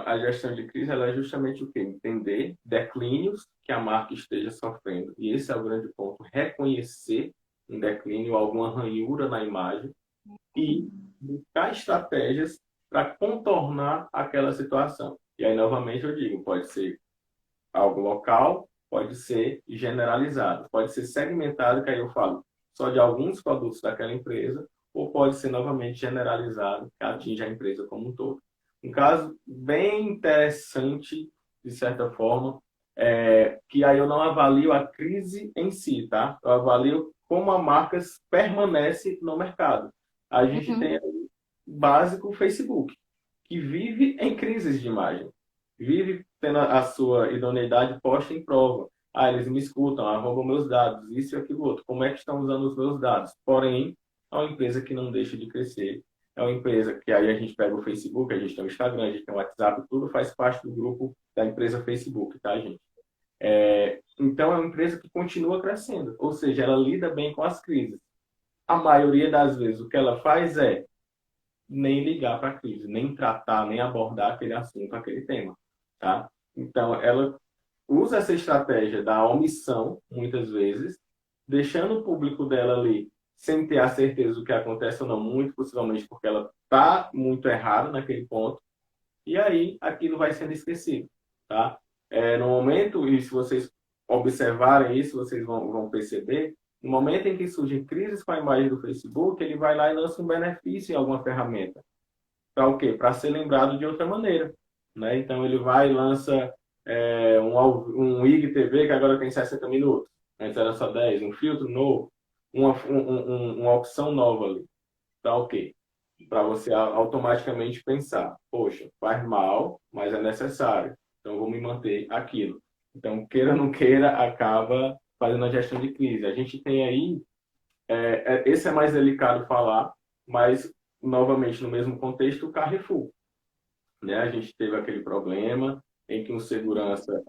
a gestão de crise ela é justamente o quê? Entender declínios que a marca esteja sofrendo. E esse é o grande ponto. Reconhecer um declínio, alguma ranhura na imagem e buscar estratégias para contornar aquela situação. E aí, novamente, eu digo, pode ser algo local, pode ser generalizado, pode ser segmentado, que aí eu falo só de alguns produtos daquela empresa, ou pode ser novamente generalizado, que atinge a empresa como um todo. Um caso bem interessante, de certa forma, que aí eu não avalio a crise em si, tá? Eu avalio como a marca permanece no mercado. A gente tem o básico o Facebook, que vive em crises de imagem, vive tendo a sua idoneidade posta em prova. Ah, eles me escutam, roubam meus dados, isso e aquilo outro. Como é que estão usando os meus dados? Porém, é uma empresa que não deixa de crescer. É uma empresa que aí a gente pega o Facebook, a gente tem o Instagram, a gente tem o WhatsApp, tudo faz parte do grupo da empresa Facebook, tá, gente? Então, é uma empresa que continua crescendo. Ou seja, ela lida bem com as crises. A maioria das vezes, o que ela faz é nem ligar para a crise, nem tratar, nem abordar aquele assunto, aquele tema, tá? Então, ela usa essa estratégia da omissão, muitas vezes, deixando o público dela ali sem ter a certeza do que acontece ou não, muito possivelmente porque ela está muito errada naquele ponto, e aí aquilo vai sendo esquecido, tá? No momento, e se vocês observarem isso, vocês vão perceber, no momento em que surgem crises com a imagem do Facebook, ele vai lá e lança um benefício em alguma ferramenta. Para o quê? Para ser lembrado de outra maneira, né? Então ele vai e lança um IGTV que agora tem 60 minutos. Antes era só 10, um filtro novo, uma opção nova ali. Para o quê? Para você automaticamente pensar, poxa, faz mal, mas é necessário. Então eu vou me manter aquilo. Então, queira ou não queira, acaba fazendo a gestão de crise. A gente tem aí, esse é mais delicado falar, mas novamente, no mesmo contexto, o Carrefour, né? A gente teve aquele problema em que um segurança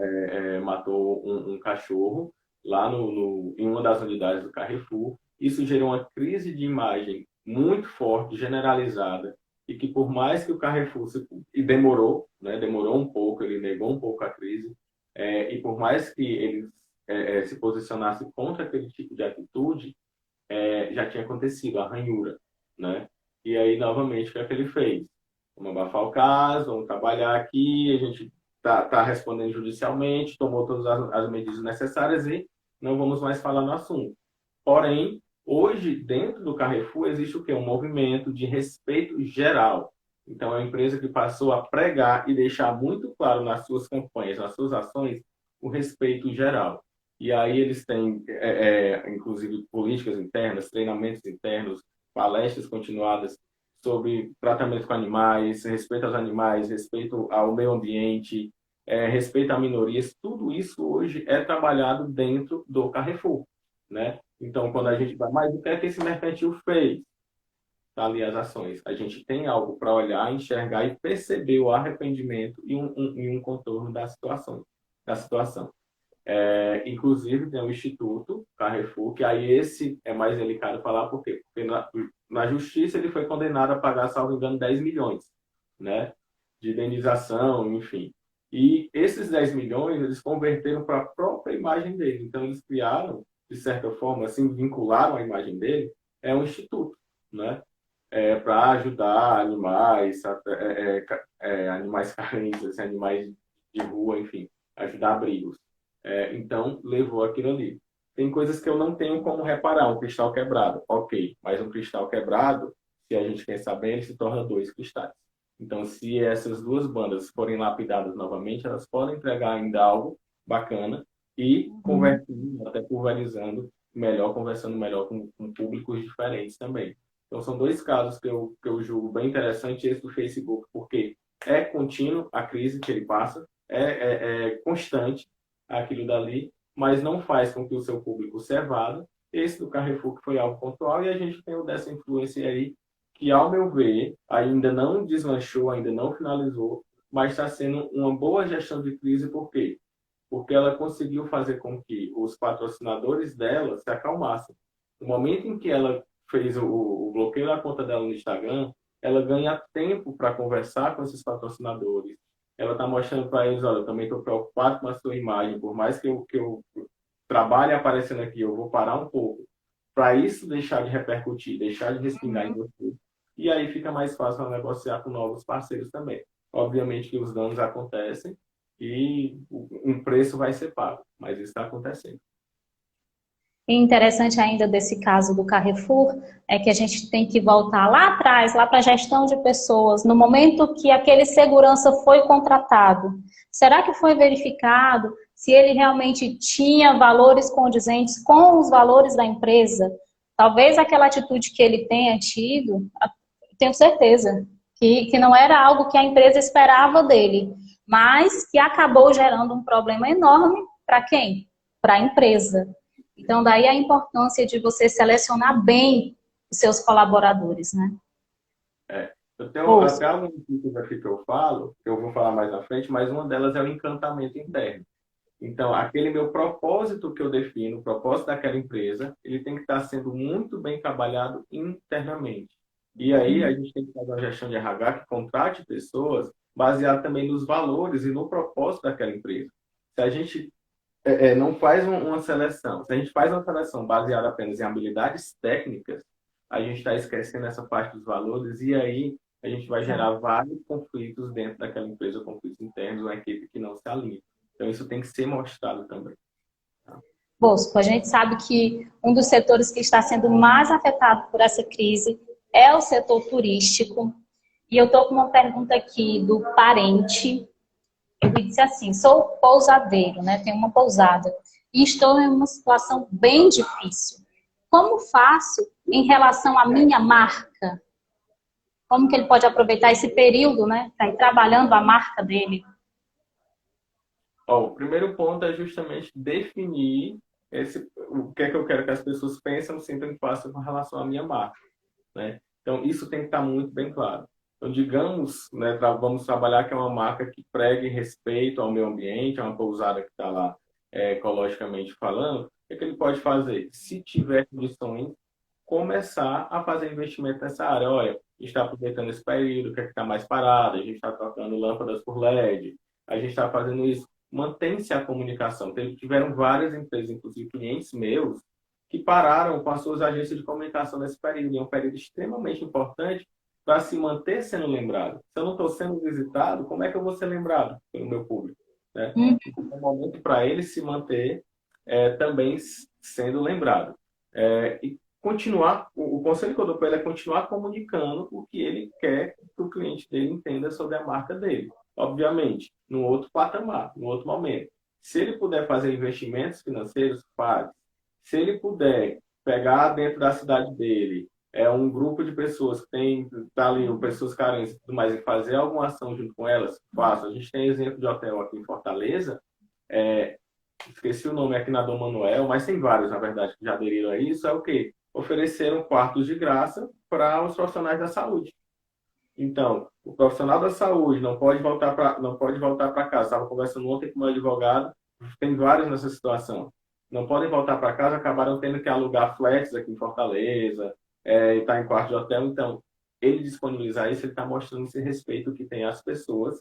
matou um cachorro lá em uma das unidades do Carrefour. Isso gerou uma crise de imagem muito forte, generalizada, e que por mais que o Carrefour e demorou, né? Demorou um pouco, ele negou um pouco a crise, e por mais que ele se posicionasse contra aquele tipo de atitude, já tinha acontecido a ranhura, né? E aí, novamente, o que é que ele fez? Vamos abafar o caso, vamos trabalhar aqui, a gente tá respondendo judicialmente, tomou todas as medidas necessárias e não vamos mais falar no assunto. Porém, hoje, dentro do Carrefour, existe o quê? Um movimento de respeito geral. Então, é uma empresa que passou a pregar e deixar muito claro nas suas campanhas, nas suas ações, o respeito geral. E aí eles têm, inclusive, políticas internas, treinamentos internos, palestras continuadas sobre tratamento com animais, respeito aos animais, respeito ao meio ambiente, respeito a minorias. Tudo isso hoje é trabalhado dentro do Carrefour, né? Então, quando a gente vai, mas o que é que esse mercantil fez? Tá ali as ações. A gente tem algo para olhar, enxergar e perceber o arrependimento e um contorno da situação. Inclusive, tem um Instituto Carrefour, que aí esse é mais delicado falar, por quê? Porque na justiça ele foi condenado a pagar, salvo engano, 10 milhões, né? De indenização, enfim. E esses 10 milhões, eles converteram para a própria imagem dele. Então, eles criaram, de certa forma, assim, vincularam a imagem dele, um instituto, né? Para ajudar animais, animais carentes, assim, animais de rua, enfim, ajudar abrigos. Então, levou aquilo ali. Tem coisas que eu não tenho como reparar. Um cristal quebrado, ok. Mas um cristal quebrado, se a gente pensar bem, ele se torna dois cristais. Então, se essas duas bandas forem lapidadas novamente, elas podem entregar ainda algo bacana e convertindo, até pulverizando melhor, conversando melhor com públicos diferentes também. Então, são dois casos que eu julgo bem interessante. Esse do Facebook, porque é contínuo a crise que ele passa, é constante aquilo dali, mas não faz com que o seu público se evada. Esse do Carrefour, que foi algo pontual, e a gente tem o dessa influência aí, que, ao meu ver, ainda não deslanchou, ainda não finalizou, mas está sendo uma boa gestão de crise. Por quê? Porque ela conseguiu fazer com que os patrocinadores dela se acalmassem. No momento em que ela fez o bloqueio da conta dela no Instagram, ela ganha tempo para conversar com esses patrocinadores. Ela está mostrando para eles, olha, eu também estou preocupado com a sua imagem, por mais que eu trabalhe aparecendo aqui, eu vou parar um pouco para isso deixar de repercutir, deixar de respingar em você. E aí fica mais fácil negociar com novos parceiros também. Obviamente que os danos acontecem e um preço vai ser pago, mas isso está acontecendo. E interessante ainda desse caso do Carrefour é que a gente tem que voltar lá atrás, lá para a gestão de pessoas, no momento que aquele segurança foi contratado. Será que foi verificado se ele realmente tinha valores condizentes com os valores da empresa? Talvez aquela atitude que ele tenha tido, tenho certeza, que não era algo que a empresa esperava dele, mas que acabou gerando um problema enorme para quem? Para a empresa. Então, daí a importância de você selecionar bem os seus colaboradores, né? Eu tenho até alguns tipos aqui que eu falo, que eu vou falar mais na frente, mas uma delas é o encantamento interno. Então, aquele meu propósito que eu defino, o propósito daquela empresa, ele tem que estar sendo muito bem trabalhado internamente. E aí a gente tem que fazer uma gestão de RH que contrate pessoas baseado também nos valores e no propósito daquela empresa. Se a gente não faz uma seleção. Se a gente faz uma seleção baseada apenas em habilidades técnicas, a gente está esquecendo essa parte dos valores e aí a gente vai gerar vários conflitos dentro daquela empresa, conflitos internos, uma equipe que não se alinha. Então, isso tem que ser mostrado também. Bosco, a gente sabe que um dos setores que está sendo mais afetado por essa crise é o setor turístico. E eu estou com uma pergunta aqui do parente. Ele disse assim, sou pousadeiro, né? Tenho uma pousada e estou em uma situação bem difícil. Como faço em relação à minha marca? Como que ele pode aproveitar esse período, né? Para ir trabalhando a marca dele? O primeiro ponto é justamente definir o que é que eu quero que as pessoas pensem, sintam e façam com relação à minha marca, né? Então, isso tem que estar muito bem claro. Então, digamos, né, vamos trabalhar que é uma marca que pregue respeito ao meio ambiente, é uma pousada que está lá ecologicamente falando, o que é que ele pode fazer? Se tiver condições, começar a fazer investimento nessa área. Olha, a gente está aproveitando esse período, que é que está mais parado, a gente está trocando lâmpadas por LED, a gente está fazendo isso. Mantém-se a comunicação. Tiveram várias empresas, inclusive clientes meus, que pararam com as suas agências de comunicação nesse período. É um período extremamente importante para se manter sendo lembrado. Se eu não estou sendo visitado, como é que eu vou ser lembrado pelo meu público? Né? Então, é um momento para ele se manter também sendo lembrado. E continuar, o conselho que eu dou para ele é continuar comunicando o que ele quer que o cliente dele entenda sobre a marca dele. Obviamente, no outro patamar, no outro momento. Se ele puder fazer investimentos financeiros, faz. Se ele puder pegar dentro da cidade dele um grupo de pessoas que tem tá ali, pessoas carentes e tudo mais, e fazer alguma ação junto com elas, faça. A gente tem exemplo de hotel aqui em Fortaleza, esqueci o nome aqui na Dom Manuel, mas tem vários, na verdade, que já aderiram a isso, é o quê? Ofereceram quartos de graça para os profissionais da saúde. Então, o profissional da saúde não pode voltar para casa. Estava conversando ontem com o meu advogado, tem vários nessa situação. Não podem voltar para casa, acabaram tendo que alugar flats aqui em Fortaleza, e estar em quarto de hotel. Então, ele disponibilizar isso, ele está mostrando esse respeito que tem às pessoas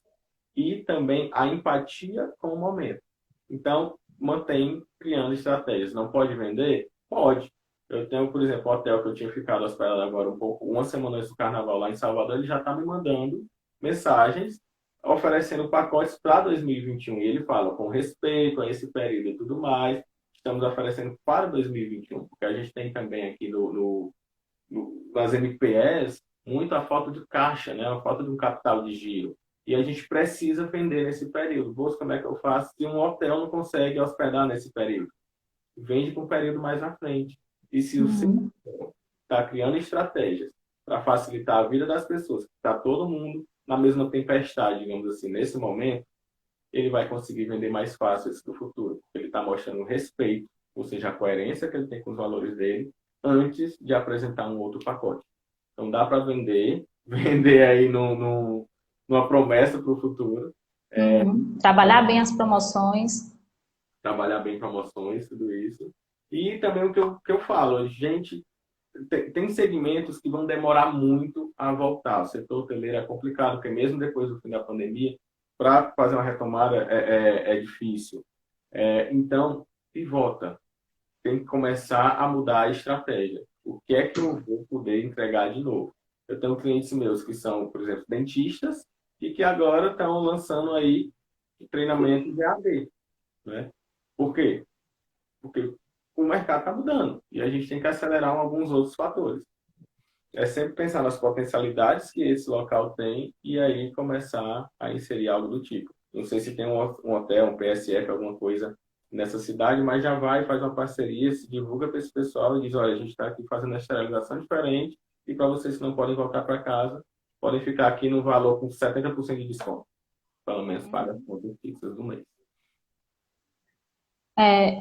e também a empatia com o momento. Então, mantém criando estratégias. Não pode vender? Pode. Eu tenho, por exemplo, o hotel que eu tinha ficado hospedado agora uma semana antes do carnaval lá em Salvador, ele já está me mandando mensagens oferecendo pacotes para 2021. E ele fala, com respeito a esse período e tudo mais, estamos oferecendo para 2021, porque a gente tem também aqui nas NPEs muito a falta de caixa, né? A falta de um capital de giro. E a gente precisa vender nesse período. Bolsa, como é que eu faço se um hotel não consegue hospedar nesse período? Vende para um período mais à frente. E se o seu está criando estratégias para facilitar a vida das pessoas, está todo mundo na mesma tempestade, digamos assim, nesse momento, ele vai conseguir vender mais fácil isso no futuro. Ele está mostrando respeito, ou seja, a coerência que ele tem com os valores dele, antes de apresentar um outro pacote. Então dá para vender aí numa promessa para o futuro. Trabalhar bem as promoções. Trabalhar bem promoções, tudo isso. E também o que eu falo, gente, tem segmentos que vão demorar muito a voltar. O setor hoteleiro é complicado, porque mesmo depois do fim da pandemia, para fazer uma retomada é difícil. Então, pivota. Tem que começar a mudar a estratégia. O que é que eu vou poder entregar de novo? Eu tenho clientes meus que são, por exemplo, dentistas e que agora estão lançando aí treinamento de AD, né? Por quê? Porque o mercado está mudando e a gente tem que acelerar alguns outros fatores. É sempre pensar nas potencialidades que esse local tem e aí começar a inserir algo do tipo. Não sei se tem um hotel, um PSF, alguma coisa nessa cidade, mas já vai, faz uma parceria, se divulga para esse pessoal e diz, olha, a gente está aqui fazendo a esterilização diferente e para vocês que não podem voltar para casa, podem ficar aqui no valor com 70% de desconto. Pelo menos paga as contas fixas do mês.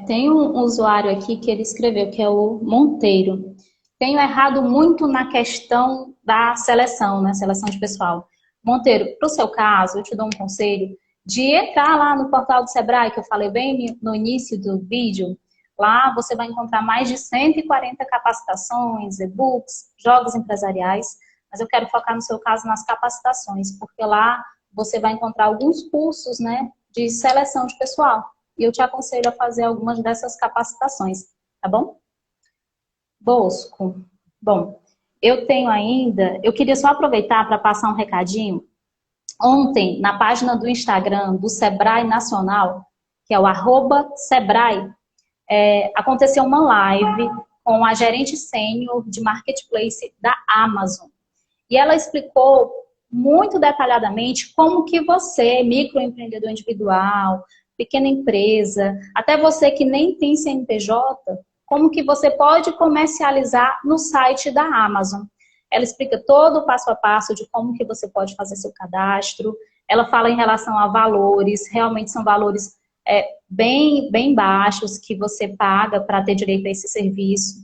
Tem um usuário aqui que ele escreveu, que é o Monteiro. Tenho errado muito na questão da seleção, né? Seleção de pessoal. Monteiro, para o seu caso, eu te dou um conselho de entrar lá no portal do Sebrae, que eu falei bem no início do vídeo. Lá você vai encontrar mais de 140 capacitações, e-books, jogos empresariais, mas eu quero focar no seu caso nas capacitações, porque lá você vai encontrar alguns cursos, né, de seleção de pessoal. E eu te aconselho a fazer algumas dessas capacitações, tá bom? Bosco. Bom, eu queria só aproveitar para passar um recadinho. Ontem, na página do Instagram do Sebrae Nacional, que é o @Sebrae, aconteceu uma live com a gerente sênior de marketplace da Amazon. E ela explicou muito detalhadamente como que você, microempreendedor individual, pequena empresa, até você que nem tem CNPJ, como que você pode comercializar no site da Amazon. Ela explica todo o passo a passo de como que você pode fazer seu cadastro. Ela fala em relação a valores, realmente são valores bem baixos que você paga para ter direito a esse serviço.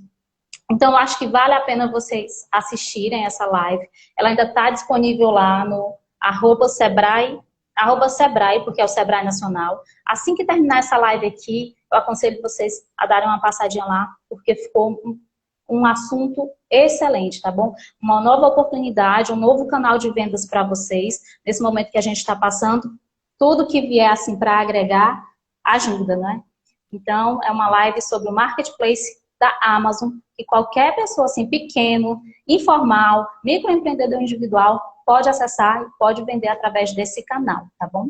Então, eu acho que vale a pena vocês assistirem essa live. Ela ainda está disponível lá no @Sebrae, @Sebrae, porque é o Sebrae Nacional. Assim que terminar essa live aqui, eu aconselho vocês a darem uma passadinha lá, porque ficou um assunto excelente, tá bom? Uma nova oportunidade, um novo canal de vendas para vocês, nesse momento que a gente está passando. Tudo que vier assim para agregar, ajuda, né? Então, é uma live sobre o marketplace da Amazon, que qualquer pessoa assim, pequeno, informal, microempreendedor individual, pode acessar e pode vender através desse canal, tá bom?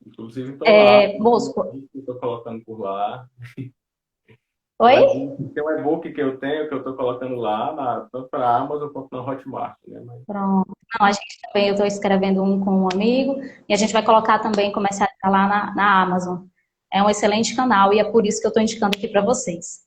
Inclusive, estou lá. Bosco. Estou colocando por lá. Oi? Tem um e-book que eu tenho, que eu estou colocando lá, tanto para a Amazon quanto na Hotmart, né? Pronto. Não, a gente também, eu estou escrevendo um com um amigo, e a gente vai colocar também, comercializar lá na Amazon. É um excelente canal, e é por isso que eu estou indicando aqui para vocês.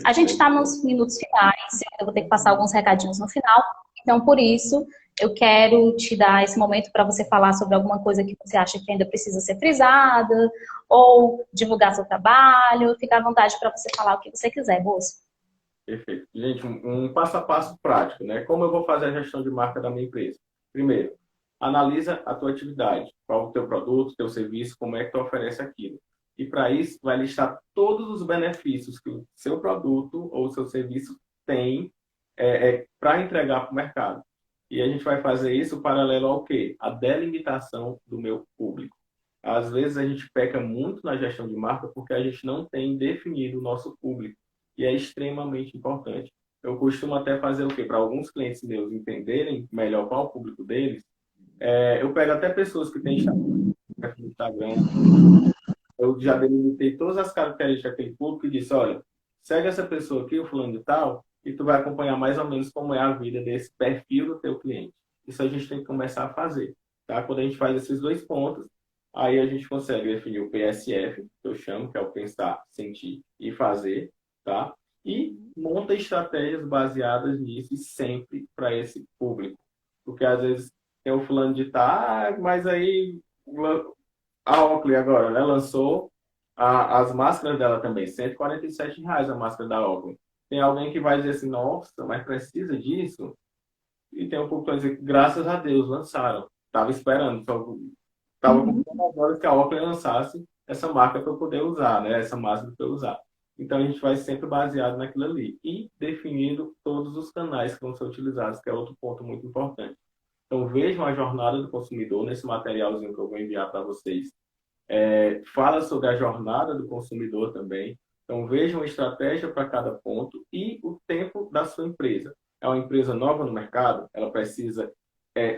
A gente está nos minutos finais, eu vou ter que passar alguns recadinhos no final, então por isso eu quero te dar esse momento para você falar sobre alguma coisa que você acha que ainda precisa ser frisada, ou divulgar seu trabalho, fica à vontade para você falar o que você quiser, Bosco. Perfeito. Gente, um passo a passo prático, né? Como eu vou fazer a gestão de marca da minha empresa? Primeiro, analisa a tua atividade, qual é o teu produto, teu serviço, como é que tu oferece aquilo. E para isso, vai listar todos os benefícios que o seu produto ou o seu serviço tem para entregar para o mercado. E a gente vai fazer isso paralelo ao quê? A delimitação do meu público. Às vezes a gente peca muito na gestão de marca porque a gente não tem definido o nosso público. E é extremamente importante. Eu costumo até fazer o quê? Para alguns clientes meus entenderem melhor qual é o público deles, eu pego até pessoas que têm Instagram, eu já delimitei todas as características daquele público e disse, olha, segue essa pessoa aqui, o fulano de tal, e tu vai acompanhar mais ou menos como é a vida desse perfil do teu cliente. Isso a gente tem que começar a fazer, tá? Quando a gente faz esses dois pontos, aí a gente consegue definir o PSF, que eu chamo, que é o pensar, sentir e fazer, tá? E monta estratégias baseadas nisso e sempre para esse público. Porque às vezes tem o fulano de tal, mas aí a Oakley agora, né, lançou as máscaras dela também, R$ 147 a máscara da Oakley. Tem alguém que vai dizer assim, nossa, mas precisa disso? E tem um pouco para dizer que, graças a Deus, lançaram. Estava esperando, estava com as horas que a Oakley lançasse essa marca para eu poder usar, né, essa máscara para eu usar. Então, a gente vai sempre baseado naquilo ali. E definindo todos os canais que vão ser utilizados, que é outro ponto muito importante. Então, vejam a jornada do consumidor nesse materialzinho que eu vou enviar para vocês. Fala sobre a jornada do consumidor também. Então, vejam a estratégia para cada ponto e o tempo da sua empresa. É uma empresa nova no mercado? Ela precisa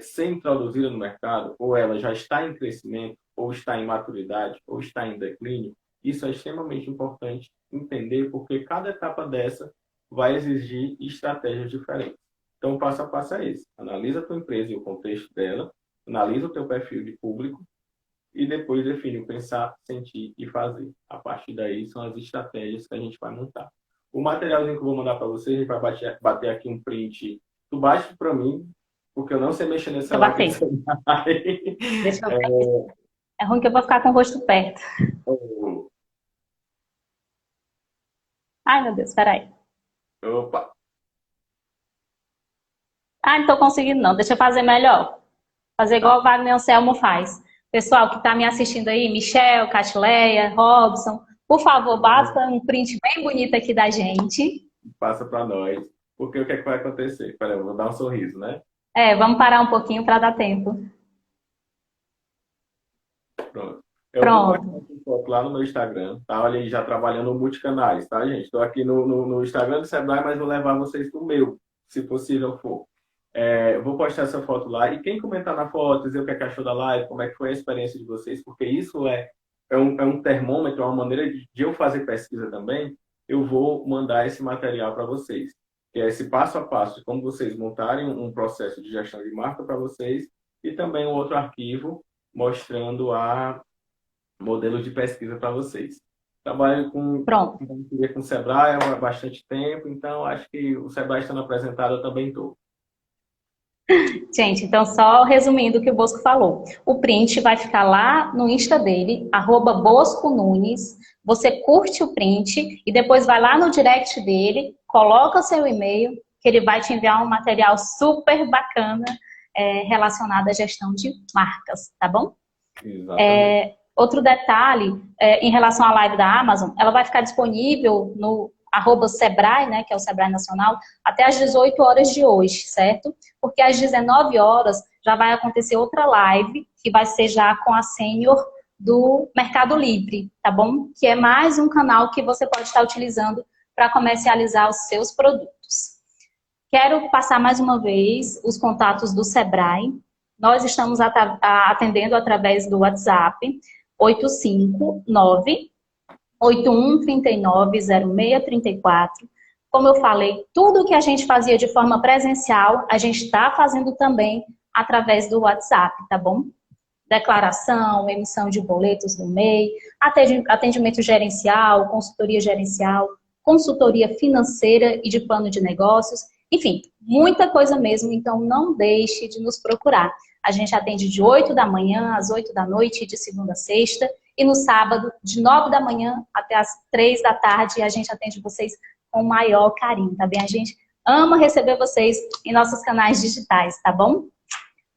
ser introduzida no mercado? Ou ela já está em crescimento? Ou está em maturidade? Ou está em declínio? Isso é extremamente importante entender, porque cada etapa dessa vai exigir estratégias diferentes. Então, o passo a passo é esse. Analisa a tua empresa e o contexto dela, analisa o teu perfil de público e depois define o pensar, sentir e fazer. A partir daí são as estratégias que a gente vai montar. O materialzinho que eu vou mandar para vocês, a gente vai bater aqui um print. Tu baixa para mim, porque eu não sei mexer nesse celular. Deixa eu ver. É ruim que eu vou ficar com o rosto perto. Ai, meu Deus, peraí. Opa! Ah, não tô conseguindo não. Deixa eu fazer melhor. Fazer igual o Wagner Anselmo faz. Pessoal que está me assistindo aí, Michel, Catileia, Robson, por favor, basta um print bem bonito aqui da gente. Passa para nós. Porque o que é que vai acontecer? Peraí, eu vou dar um sorriso, né? Vamos parar um pouquinho para dar tempo. Pronto. Eu vou postar uma foto lá no meu Instagram, tá? Olha aí, já trabalhando multicanais, tá, gente? Estou aqui no Instagram do Sebrae, mas vou levar vocês pro meu, se possível for. Eu vou postar essa foto lá e quem comentar na foto, dizer o que é que achou da live, como é que foi a experiência de vocês, porque isso é um termômetro, é uma maneira de eu fazer pesquisa também, eu vou mandar esse material para vocês. Que é esse passo a passo de como vocês montarem um processo de gestão de marca para vocês e também um outro arquivo mostrando a modelo de pesquisa para vocês. Trabalho com o Sebrae há bastante tempo, então acho que o Sebrae estando apresentado eu também estou. Gente, então só resumindo o que o Bosco falou. O print vai ficar lá no Insta dele, @Bosco Nunes. você curte o print e depois vai lá no direct dele, coloca seu e-mail, que ele vai te enviar um material super bacana relacionado à gestão de marcas, tá bom? Exatamente. Outro detalhe, em relação à live da Amazon, ela vai ficar disponível no @Sebrae, né, que é o Sebrae Nacional, até às 18 horas de hoje, certo? Porque às 19 horas já vai acontecer outra live, que vai ser já com a sênior do Mercado Livre, tá bom? Que é mais um canal que você pode estar utilizando para comercializar os seus produtos. Quero passar mais uma vez os contatos do Sebrae. Nós estamos atendendo através do WhatsApp 859-8139-0634. Como eu falei, tudo que a gente fazia de forma presencial, a gente está fazendo também através do WhatsApp, tá bom? Declaração, emissão de boletos do MEI, atendimento gerencial, consultoria financeira e de plano de negócios, enfim, muita coisa mesmo, então não deixe de nos procurar. A gente atende de 8 da manhã às 8 da noite, de segunda a sexta, e no sábado, de 9 da manhã até as 3 da tarde, a gente atende vocês com o maior carinho, tá bem? A gente ama receber vocês em nossos canais digitais, tá bom?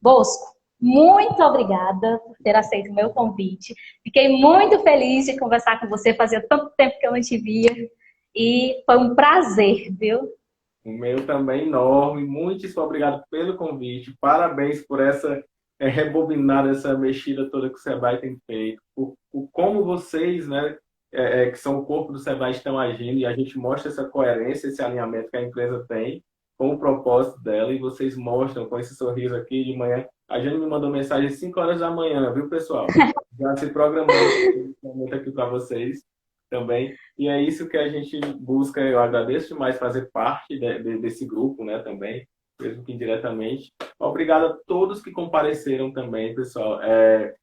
Bosco, muito obrigada por ter aceito o meu convite. Fiquei muito feliz de conversar com você, fazia tanto tempo que eu não te via, e foi um prazer, viu? O meu também enorme. Muitíssimo obrigado pelo convite. Parabéns por essa rebobinada, essa mexida toda que o Sebrae tem feito. Como vocês, né, que são o corpo do Sebrae, estão agindo, e a gente mostra essa coerência, esse alinhamento que a empresa tem com o propósito dela, e vocês mostram com esse sorriso aqui de manhã. A Jane me mandou mensagem às 5 horas da manhã, viu, pessoal? Já se programando esse momento aqui para vocês também. E é isso que a gente busca. Eu agradeço demais fazer parte desse grupo, né, também, mesmo que indiretamente. Obrigado a todos que compareceram também, pessoal.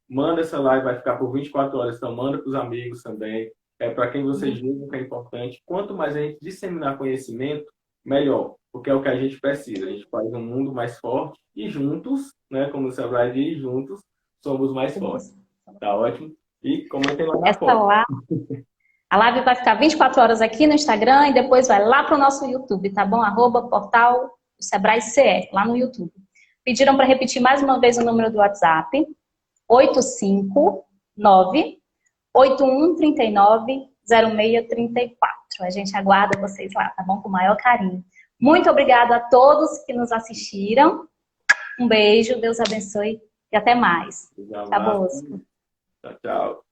Manda essa live, vai ficar por 24 horas, então manda para os amigos também. Para quem vocês julgam que é importante. Quanto mais a gente disseminar conhecimento, melhor, porque é o que a gente precisa. A gente faz um mundo mais forte e juntos, né, como o Sebrae diz, juntos somos mais fortes. Tá ótimo? E comentem lá na foto. A live vai ficar 24 horas aqui no Instagram e depois vai lá para o nosso YouTube, tá bom? @portal Sebrae CE, lá no YouTube. Pediram para repetir mais uma vez o número do WhatsApp, 859-8139-0634. A gente aguarda vocês lá, tá bom? Com o maior carinho. Muito obrigada a todos que nos assistiram. Um beijo, Deus abençoe e até mais. Tá, Bosco? Tchau, tchau.